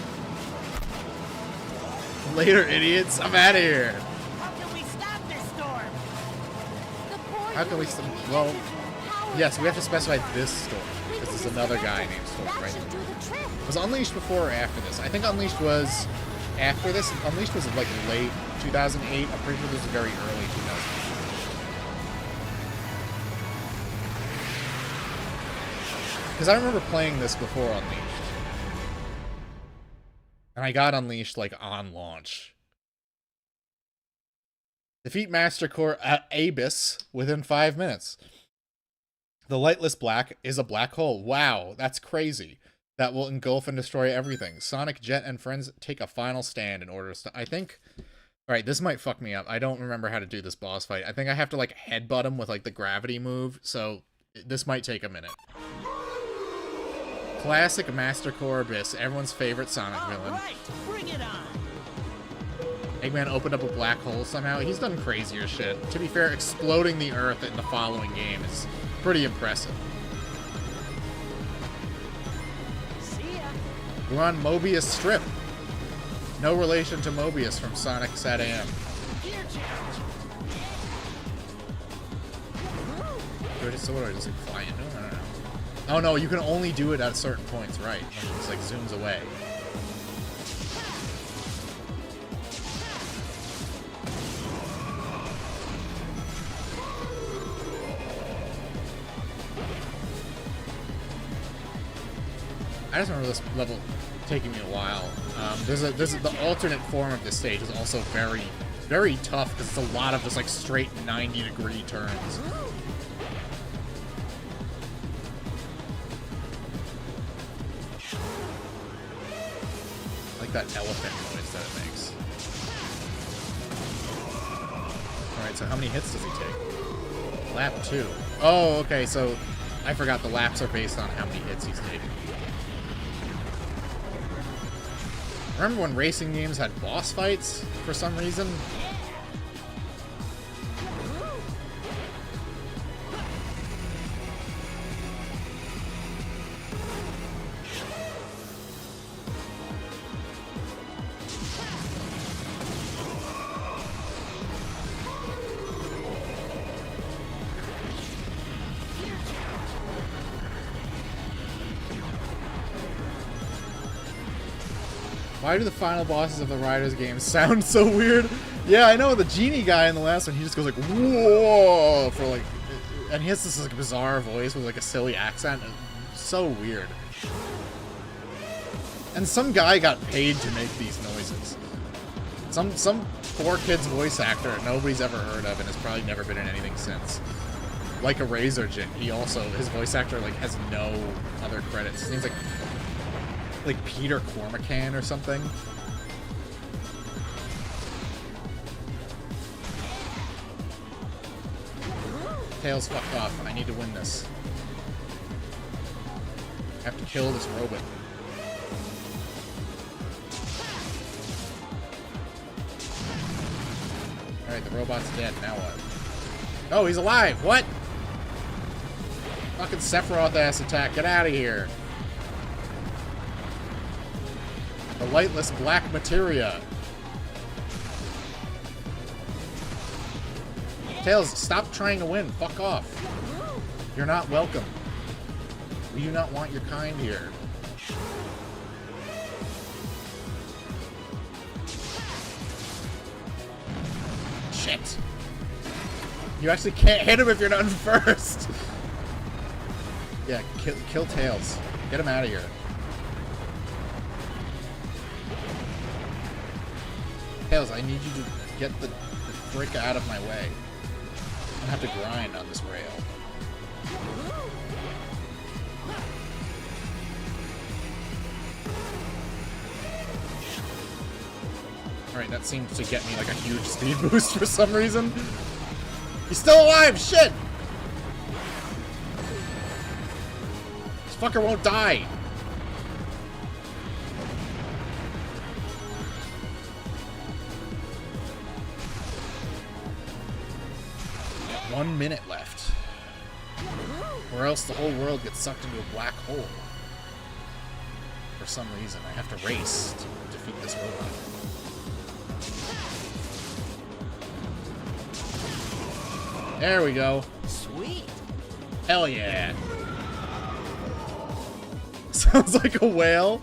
Later, idiots. I'm out of here. How can we stop this storm? How can we... Well, yes, we have to specify this storm, because there's another guy named Storm, That right? should do the trick. Was Unleashed before or after this? I think Unleashed was after this. Unleashed was like late 2008. I'm pretty sure this was very early 2008. Because I remember playing this before Unleashed. And I got Unleashed, like, on launch. Defeat Master Core Abyss within 5 minutes. The Lightless Black is a black hole. Wow, that's crazy. That will engulf and destroy everything. Sonic, Jet, and friends take a final stand in order to... I think... Alright, this might fuck me up. I don't remember how to do this boss fight. I think I have to, like, headbutt him with, like, the gravity move, so this might take a minute. Classic Master Core Abyss, everyone's favorite Sonic villain. All right, bring it on. Eggman opened up a black hole somehow. He's done crazier shit. To be fair, exploding the Earth in the following game is pretty impressive. See ya. We're on Mobius Strip. No relation to Mobius from Sonic SatAM. Gear challenge. Do I just like fly into him? I don't know. Oh no, you can only do it at certain points, right? When it just like zooms away. I just remember this level taking me a while. The alternate form of this stage is also very, very tough because it's a lot of just like straight 90-degree turns. I like that elephant noise that it makes. Alright, so how many hits does he take? Lap 2. Oh, okay, so I forgot the laps are based on how many hits he's taking. Remember when racing games had boss fights for some reason? Why do the final bosses of the Riders games sound so weird? Yeah, I know, the genie guy in the last one, he just goes like, whoa, for like, and he has this like bizarre voice with like a silly accent. It's so weird. And some guy got paid to make these noises. Some poor kid's voice actor nobody's ever heard of and has probably never been in anything since. Like a Razor Jin, he also, his voice actor like has no other credits. His name's like Peter Cormacan or something. Tails fucked off. I need to win this. I have to kill this robot. Alright, the robot's dead. Now what? Oh, he's alive! What? Fucking Sephiroth-ass attack. Get out of here. The lightless black materia. Tails, stop trying to win. Fuck off. You're not welcome. We do not want your kind here. Shit. You actually can't hit him if you're done first. Yeah, kill Tails. Get him out of here. Tails, I need you to get the frick out of my way. I have to grind on this rail. Alright, that seems to get me like a huge speed boost for some reason. He's still alive! Shit! This fucker won't die! 1 minute left. Or else the whole world gets sucked into a black hole. For some reason, I have to race to defeat this robot. There we go. Sweet. Hell yeah. Sounds like a whale.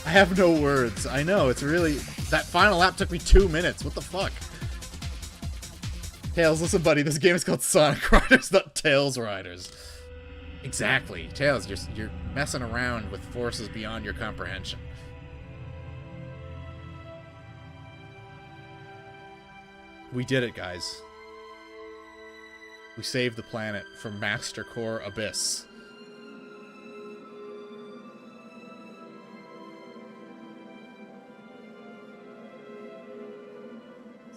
I have no words. I know, it's really... That final lap took me 2 minutes. What the fuck? Tails, listen, buddy. This game is called Sonic Riders, not Tails Riders. Exactly. Tails, you're messing around with forces beyond your comprehension. We did it, guys. We saved the planet from Master Core Abyss.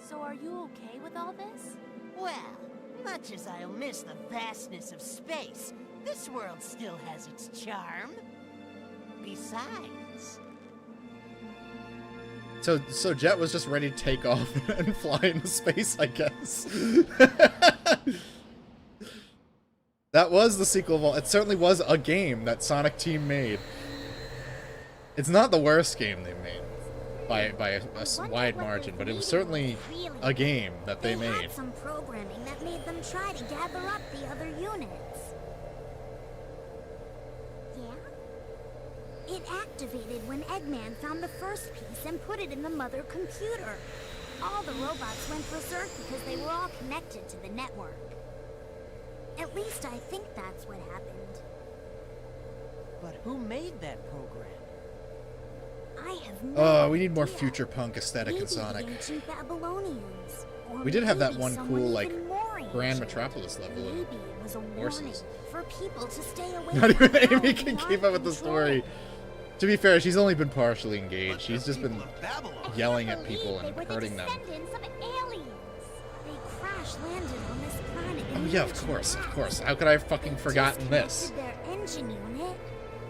So are you okay with all this? Well, much as I'll miss the vastness of space, this world still has its charm. Besides... So Jet was just ready to take off and fly into space, I guess. That was the sequel. It certainly was a game that Sonic Team made. It's not the worst game they made by a wide margin, but it was certainly a game that they made. Had some programming that made them try to gather up the other units. Yeah? It activated when Eggman found the first piece and put it in the mother computer. All the robots went berserk because they were all connected to the network. At least I think that's what happened. But who made that program? I have no We need more idea. future punk aesthetic Maybe in Sonic. the ancient Babylonians. Or We did have that maybe one someone cool, like, even more Grand ancient. Metropolis level Maybe of it was a warning horses. for people to stay away Not from even power Amy can beyond keep up with the control. story. To be fair, she's only been partially engaged. She's just been People of Babylon. yelling I at people believe and they were hurting the them. descendants of aliens. They crash landed on this planet. Oh in yeah, of ancient course, of times. course. How could I have fucking They forgotten this? disconnected their engine unit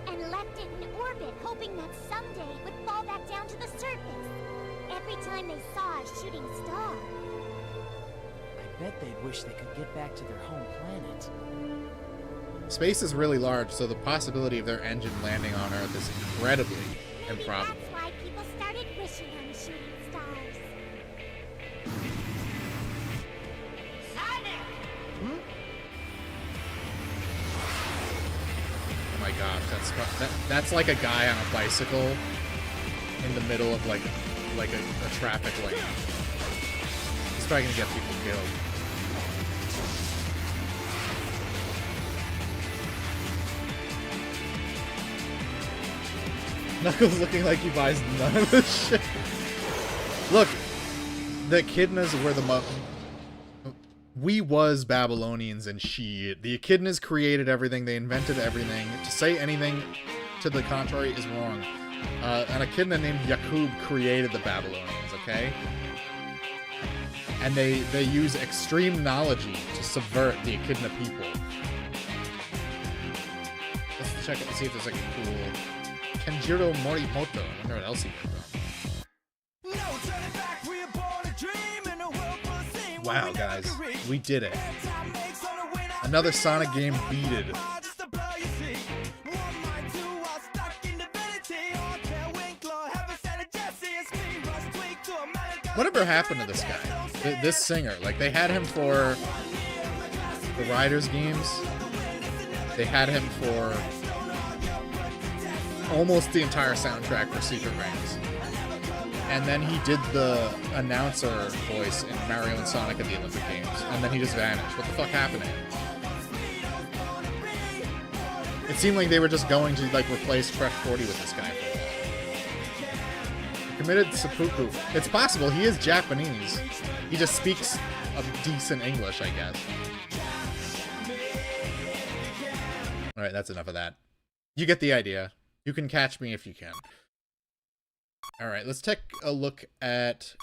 and left it in orbit, hoping that someday it would fall back down to the surface. Every time they saw a shooting star. I bet they'd wish they could get back to their home planet. Space is really large, so the possibility of their engine landing on Earth is incredibly Maybe improbable. that's why people started wishing on shooting stars. Sonic! Oh my gosh, that's like a guy on a bicycle in the middle of like a traffic lane. He's probably gonna get people killed. Knuckles looking like he buys none of this shit. Look, the echidnas were the we was Babylonians and shit. The echidnas created everything. They invented everything. To say anything to the contrary is wrong. An echidna named Yakub created the Babylonians, okay? And they use extreme knowledge to subvert the echidna people. Let's check it and see if there's like a cool... Kenjiro Morimoto. I wonder what else he did. Wow, guys. We did it. Another Sonic game beated. Whatever happened to this guy? This singer. Like, they had him for the Riders games. They had him for almost the entire soundtrack for Secret Rings. And then he did the announcer voice in Mario and Sonic at the Olympic Games. And then he just vanished. What the fuck happened to him? It seemed like they were just going to, like, replace Fresh 40 with this guy for a while. He committed seppuku. It's possible. He is Japanese. He just speaks a decent English, I guess. Alright, that's enough of that. You get the idea. You can catch me if you can. Alright, let's take a look at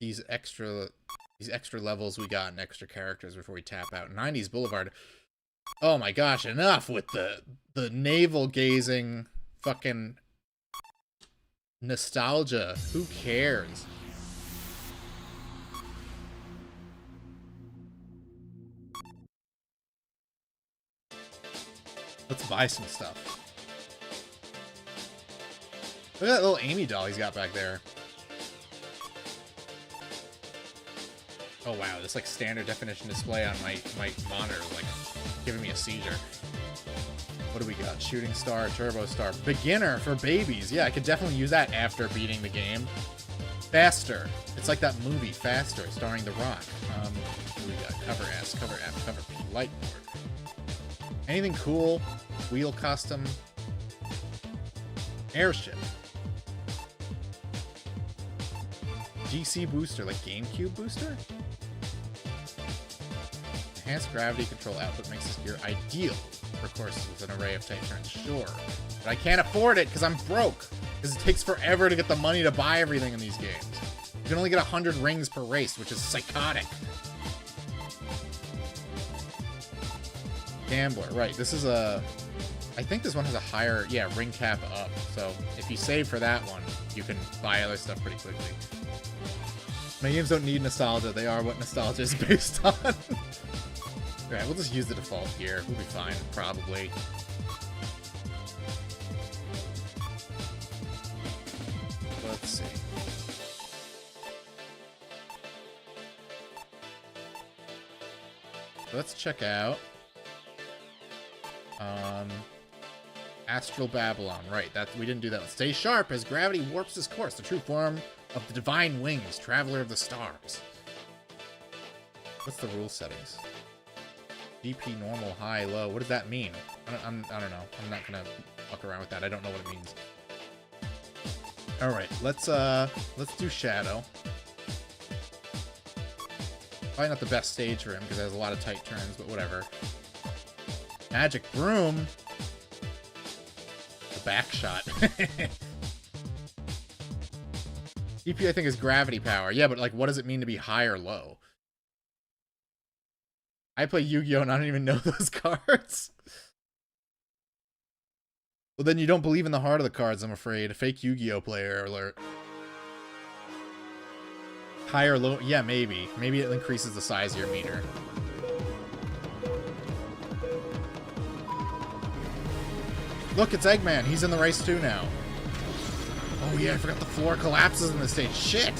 these extra levels we got and extra characters before we tap out. 90s Boulevard. Oh my gosh, enough with the navel-gazing fucking Nostalgia. Who cares? Let's buy some stuff. Look at that little Amy doll he's got back there. Oh wow, this like standard definition display on my monitor is like giving me a seizure. What do we got? Shooting star, turbo star, beginner for babies. Yeah, I could definitely use that after beating the game. Faster. It's like that movie Faster, starring The Rock. What do we got? Cover S, cover F, cover P, light board. Anything cool? Wheel custom. Airship. GC booster, like GameCube booster? Enhanced gravity control output makes this gear ideal for courses with an array of tight turns. Sure. But I can't afford it because I'm broke. Because it takes forever to get the money to buy everything in these games. You can only get 100 rings per race, which is psychotic. Gambler, right. This is a... I think this one has a higher, yeah, ring cap up. So if you save for that one, you can buy other stuff pretty quickly. My games don't need nostalgia. They are what nostalgia is based on. Alright, we'll just use the default gear. We'll be fine, probably. Let's see. Let's check out Astral Babylon. Right, we didn't do that one. Stay sharp as gravity warps his course. The true form of the divine wings, traveler of the stars. What's the rule settings? GP normal, high, low. What does that mean? I don't know. I'm not gonna fuck around with that. I don't know what it means. All right, let's do Shadow. Probably not the best stage for him because it has a lot of tight turns, but whatever. Magic Broom. The back shot. EP I think is gravity power. Yeah, but like, what does it mean to be high or low? I play Yu-Gi-Oh! And I don't even know those cards. Well, then you don't believe in the heart of the cards, I'm afraid. A fake Yu-Gi-Oh! Player alert. High or low? Yeah, maybe. Maybe it increases the size of your meter. Look, it's Eggman. He's in the race too now. Oh yeah, I forgot the floor collapses in this stage. Shit!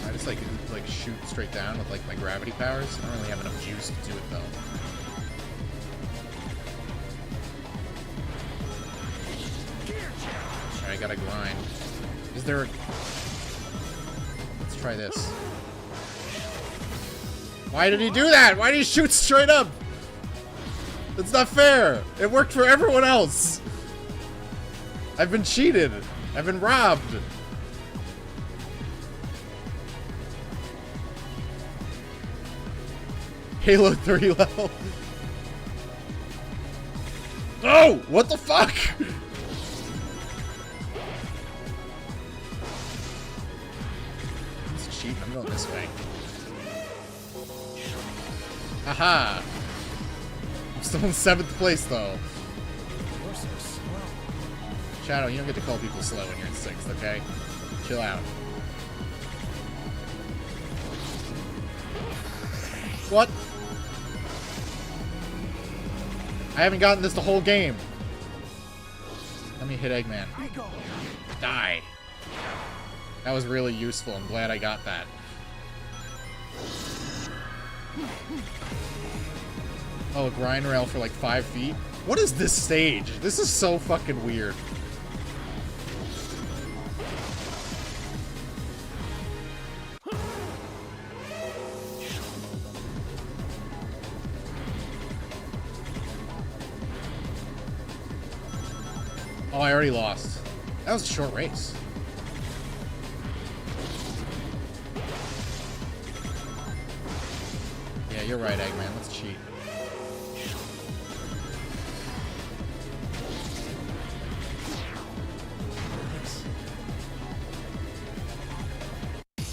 I just like shoot straight down with like my gravity powers. I don't really have enough juice to do it though. Alright, I gotta grind. Is there a... Let's try this. Why did he do that? Why did he shoot straight up? That's not fair. It worked for everyone else. I've been cheated. I've been robbed. Halo 3 level. Oh! What the fuck? It's cheating. I'm going this way. Haha! I'm still in 7th place, though. You're so slow. Shadow, you don't get to call people slow when you're in 6th, okay? Chill out. What? I haven't gotten this the whole game. Let me hit Eggman. Die. That was really useful. I'm glad I got that. Oh, a grind rail for like 5 feet? What is this stage? This is so fucking weird. Oh, I already lost. That was a short race. Yeah, you're right, Eggman. Let's cheat.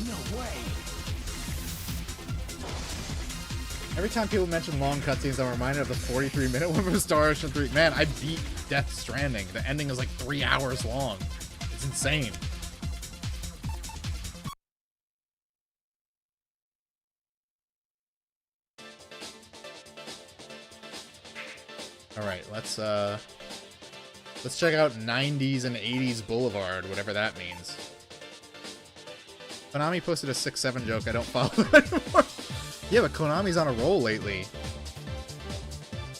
No way. Every time people mention long cutscenes, I'm reminded of the 43-minute one from Star Ocean 3. Man, I beat Death Stranding. The ending is like 3 hours long. It's insane. Alright, let's check out 90s and 80s Boulevard, whatever that means. Konami posted a 6-7 joke. I don't follow that anymore. Yeah, but Konami's on a roll lately.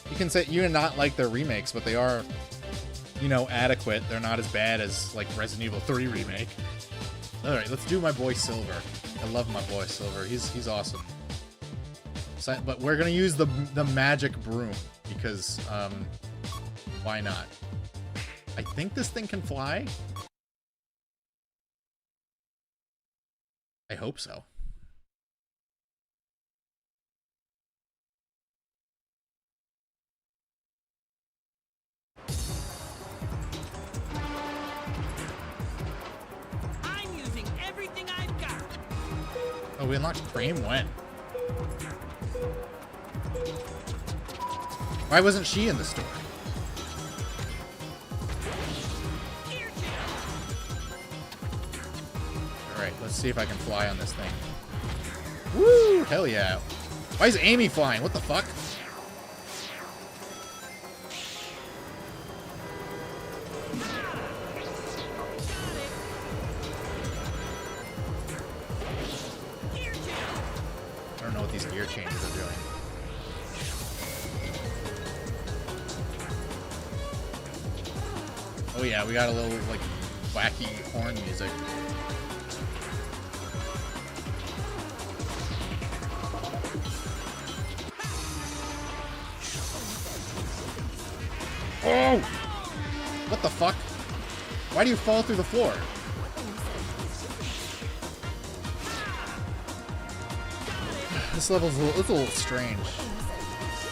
You can say you not like their remakes, but they are, you know, adequate. They're not as bad as like Resident Evil 3 remake. All right, let's do my boy Silver. I love my boy Silver. He's awesome. So, but we're gonna use the magic broom because why not? I think this thing can fly. I hope so. I'm using everything I've got. Oh, we unlocked Frame when? Why wasn't she in the store? Alright, let's see if I can fly on this thing. Woo! Hell yeah. Why is Amy flying? What the fuck? I don't know what these gear changes are doing. Oh yeah, we got a little, like, wacky horn music. Oh! What the fuck? Why do you fall through the floor? This level's it's a little strange.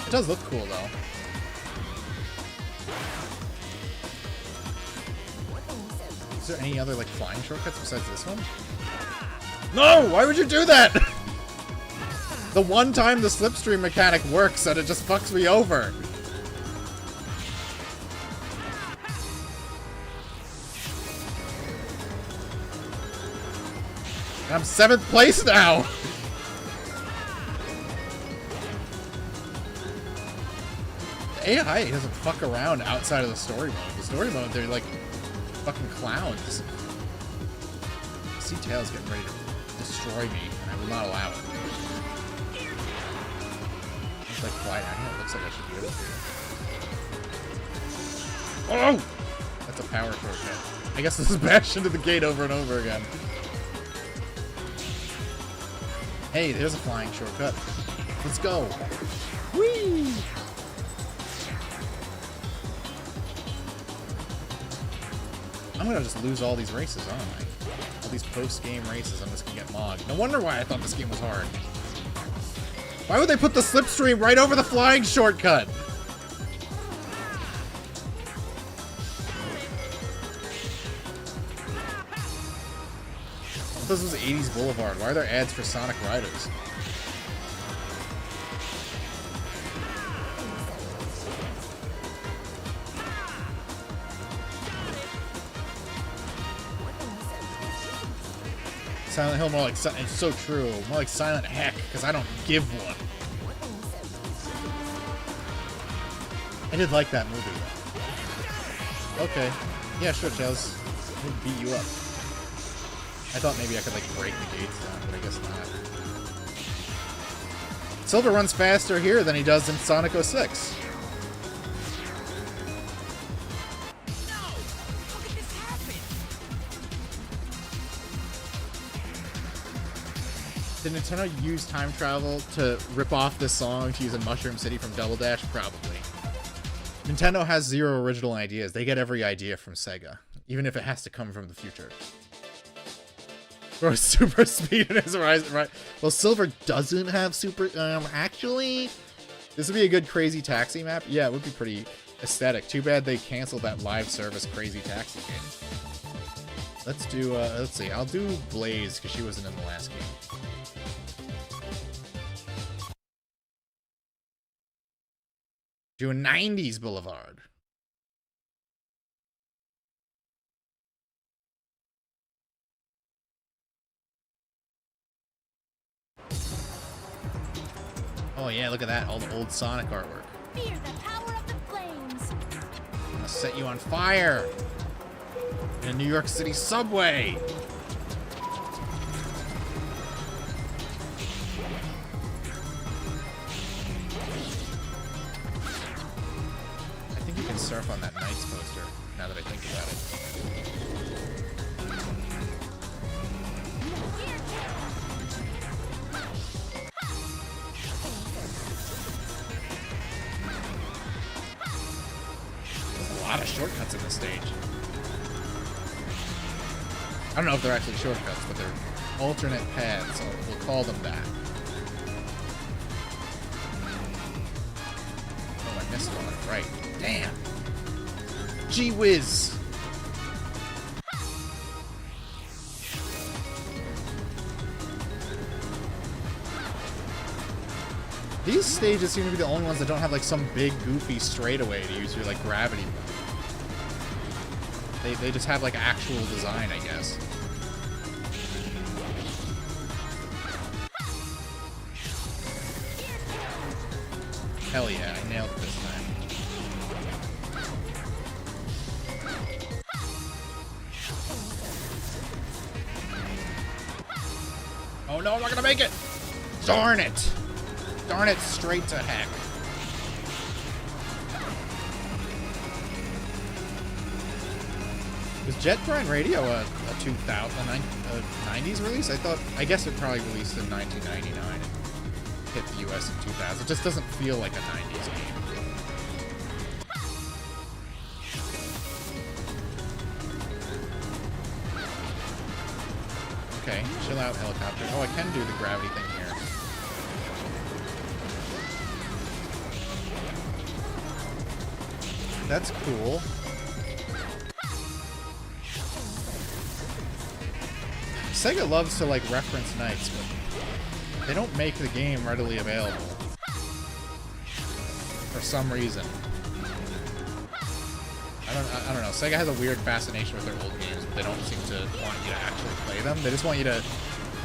It does look cool, though. Is there any other, like, flying shortcuts besides this one? No! Why would you do that? The one time the slipstream mechanic works and it just fucks me over. And I'm 7th place now! The AI doesn't fuck around outside of the story mode. The story mode, they're like fucking clowns. I see Tails getting ready to destroy me, and I will not allow it. Looks like fly down here. It looks like I should be able to. Oh! That's a power shortcut. I guess this is bash into the gate over and over again. Hey, there's a flying shortcut. Let's go. Whee! I'm gonna just lose all these races, aren't I? All these post-game races, I'm just gonna get mogged. No wonder why I thought this game was hard. Why would they put the slipstream right over the flying shortcut? This was 80s Boulevard. Why are there ads for Sonic Riders? Silent Hill, more like, it's so true, more like Silent Heck, because I don't give one. I did like that movie, though. Okay. Yeah, sure, Tails. I'll beat you up. I thought maybe I could, like, break the gates down, but I guess not. Silver runs faster here than he does in Sonic 06. Did Nintendo use time travel to rip off this song to use in Mushroom City from Double Dash? Probably. Nintendo has zero original ideas. They get every idea from Sega, even if it has to come from the future. Or super speed in his Horizon, right? Well, Silver doesn't have super. Actually, this would be a good Crazy Taxi map. Yeah, it would be pretty aesthetic. Too bad they canceled that live service Crazy Taxi game. Let's do. Let's see. I'll do Blaze because she wasn't in the last game. Do a 90s Boulevard. Oh yeah, look at that, all the old Sonic artwork. Fear the power of the flames. I'm gonna set you on fire in a New York City subway. I think you can surf on that Knights poster, now that I think about it. There's a lot of shortcuts in this stage. I don't know if they're actually shortcuts, but they're alternate paths, so we'll call them that. Oh, I missed one. Right. Damn. Gee whiz. These stages seem to be the only ones that don't have like some big goofy straightaway to use your like gravity. They just have like actual design, I guess. Hell yeah, I nailed it this time. Oh no, I'm not gonna make it! Darn it! Darn it, straight to heck. Was Jet Grind Radio a 90s release? I guess it probably released in 1999 and hit the US in 2000. It just doesn't feel like a 90s game. Okay, chill out, helicopter. Oh, I can do the gravity thing here. That's cool. Sega loves to like reference Knights, but they don't make the game readily available for some reason. I don't know. Sega has a weird fascination with their old games, but they don't seem to want you to actually play them. They just want you to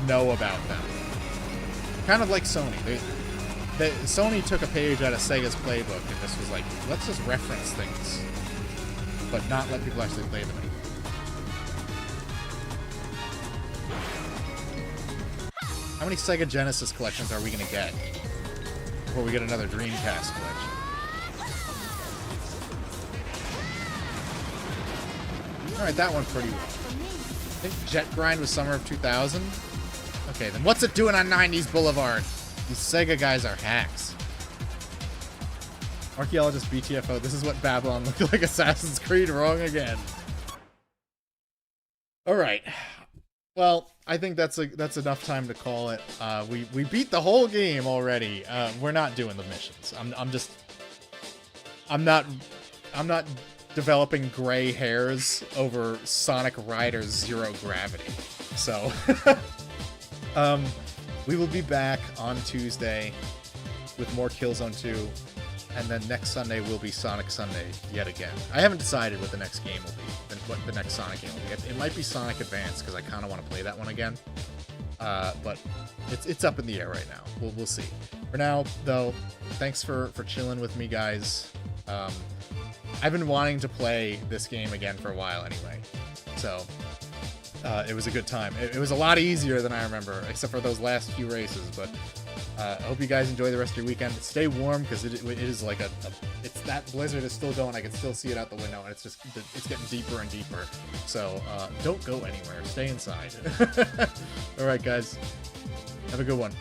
know about them. Kind of like Sony. Sony took a page out of Sega's playbook and just was like, let's just reference things, but not let people actually play them anymore. How many Sega Genesis collections are we going to get before we get another Dreamcast collection? Alright, that went pretty well. I think Jet Grind was summer of 2000. Okay, then what's it doing on 90s Boulevard? These Sega guys are hacks. Archaeologist BTFO, this is what Babylon looked like. Assassin's Creed, wrong again. Alright. Well, I think that's enough time to call it. We beat the whole game already. We're not doing the missions. I'm not developing gray hairs over Sonic Riders Zero Gravity. So we will be back on Tuesday with more Killzone 2, and then next Sunday will be Sonic Sunday yet again. I haven't decided what the next game will be, what the next Sonic game will be. It might be Sonic Advance, because I kind of want to play that one again. But it's up in the air right now. We'll see. For now, though, thanks for chilling with me, guys. I've been wanting to play this game again for a while anyway, so it was a good time. It was a lot easier than I remember, except for those last few races, but I hope you guys enjoy the rest of your weekend. Stay warm, because it is like it's that blizzard is still going. I can still see it out the window, and it's getting deeper and deeper. So don't go anywhere. Stay inside. All right, guys. Have a good one.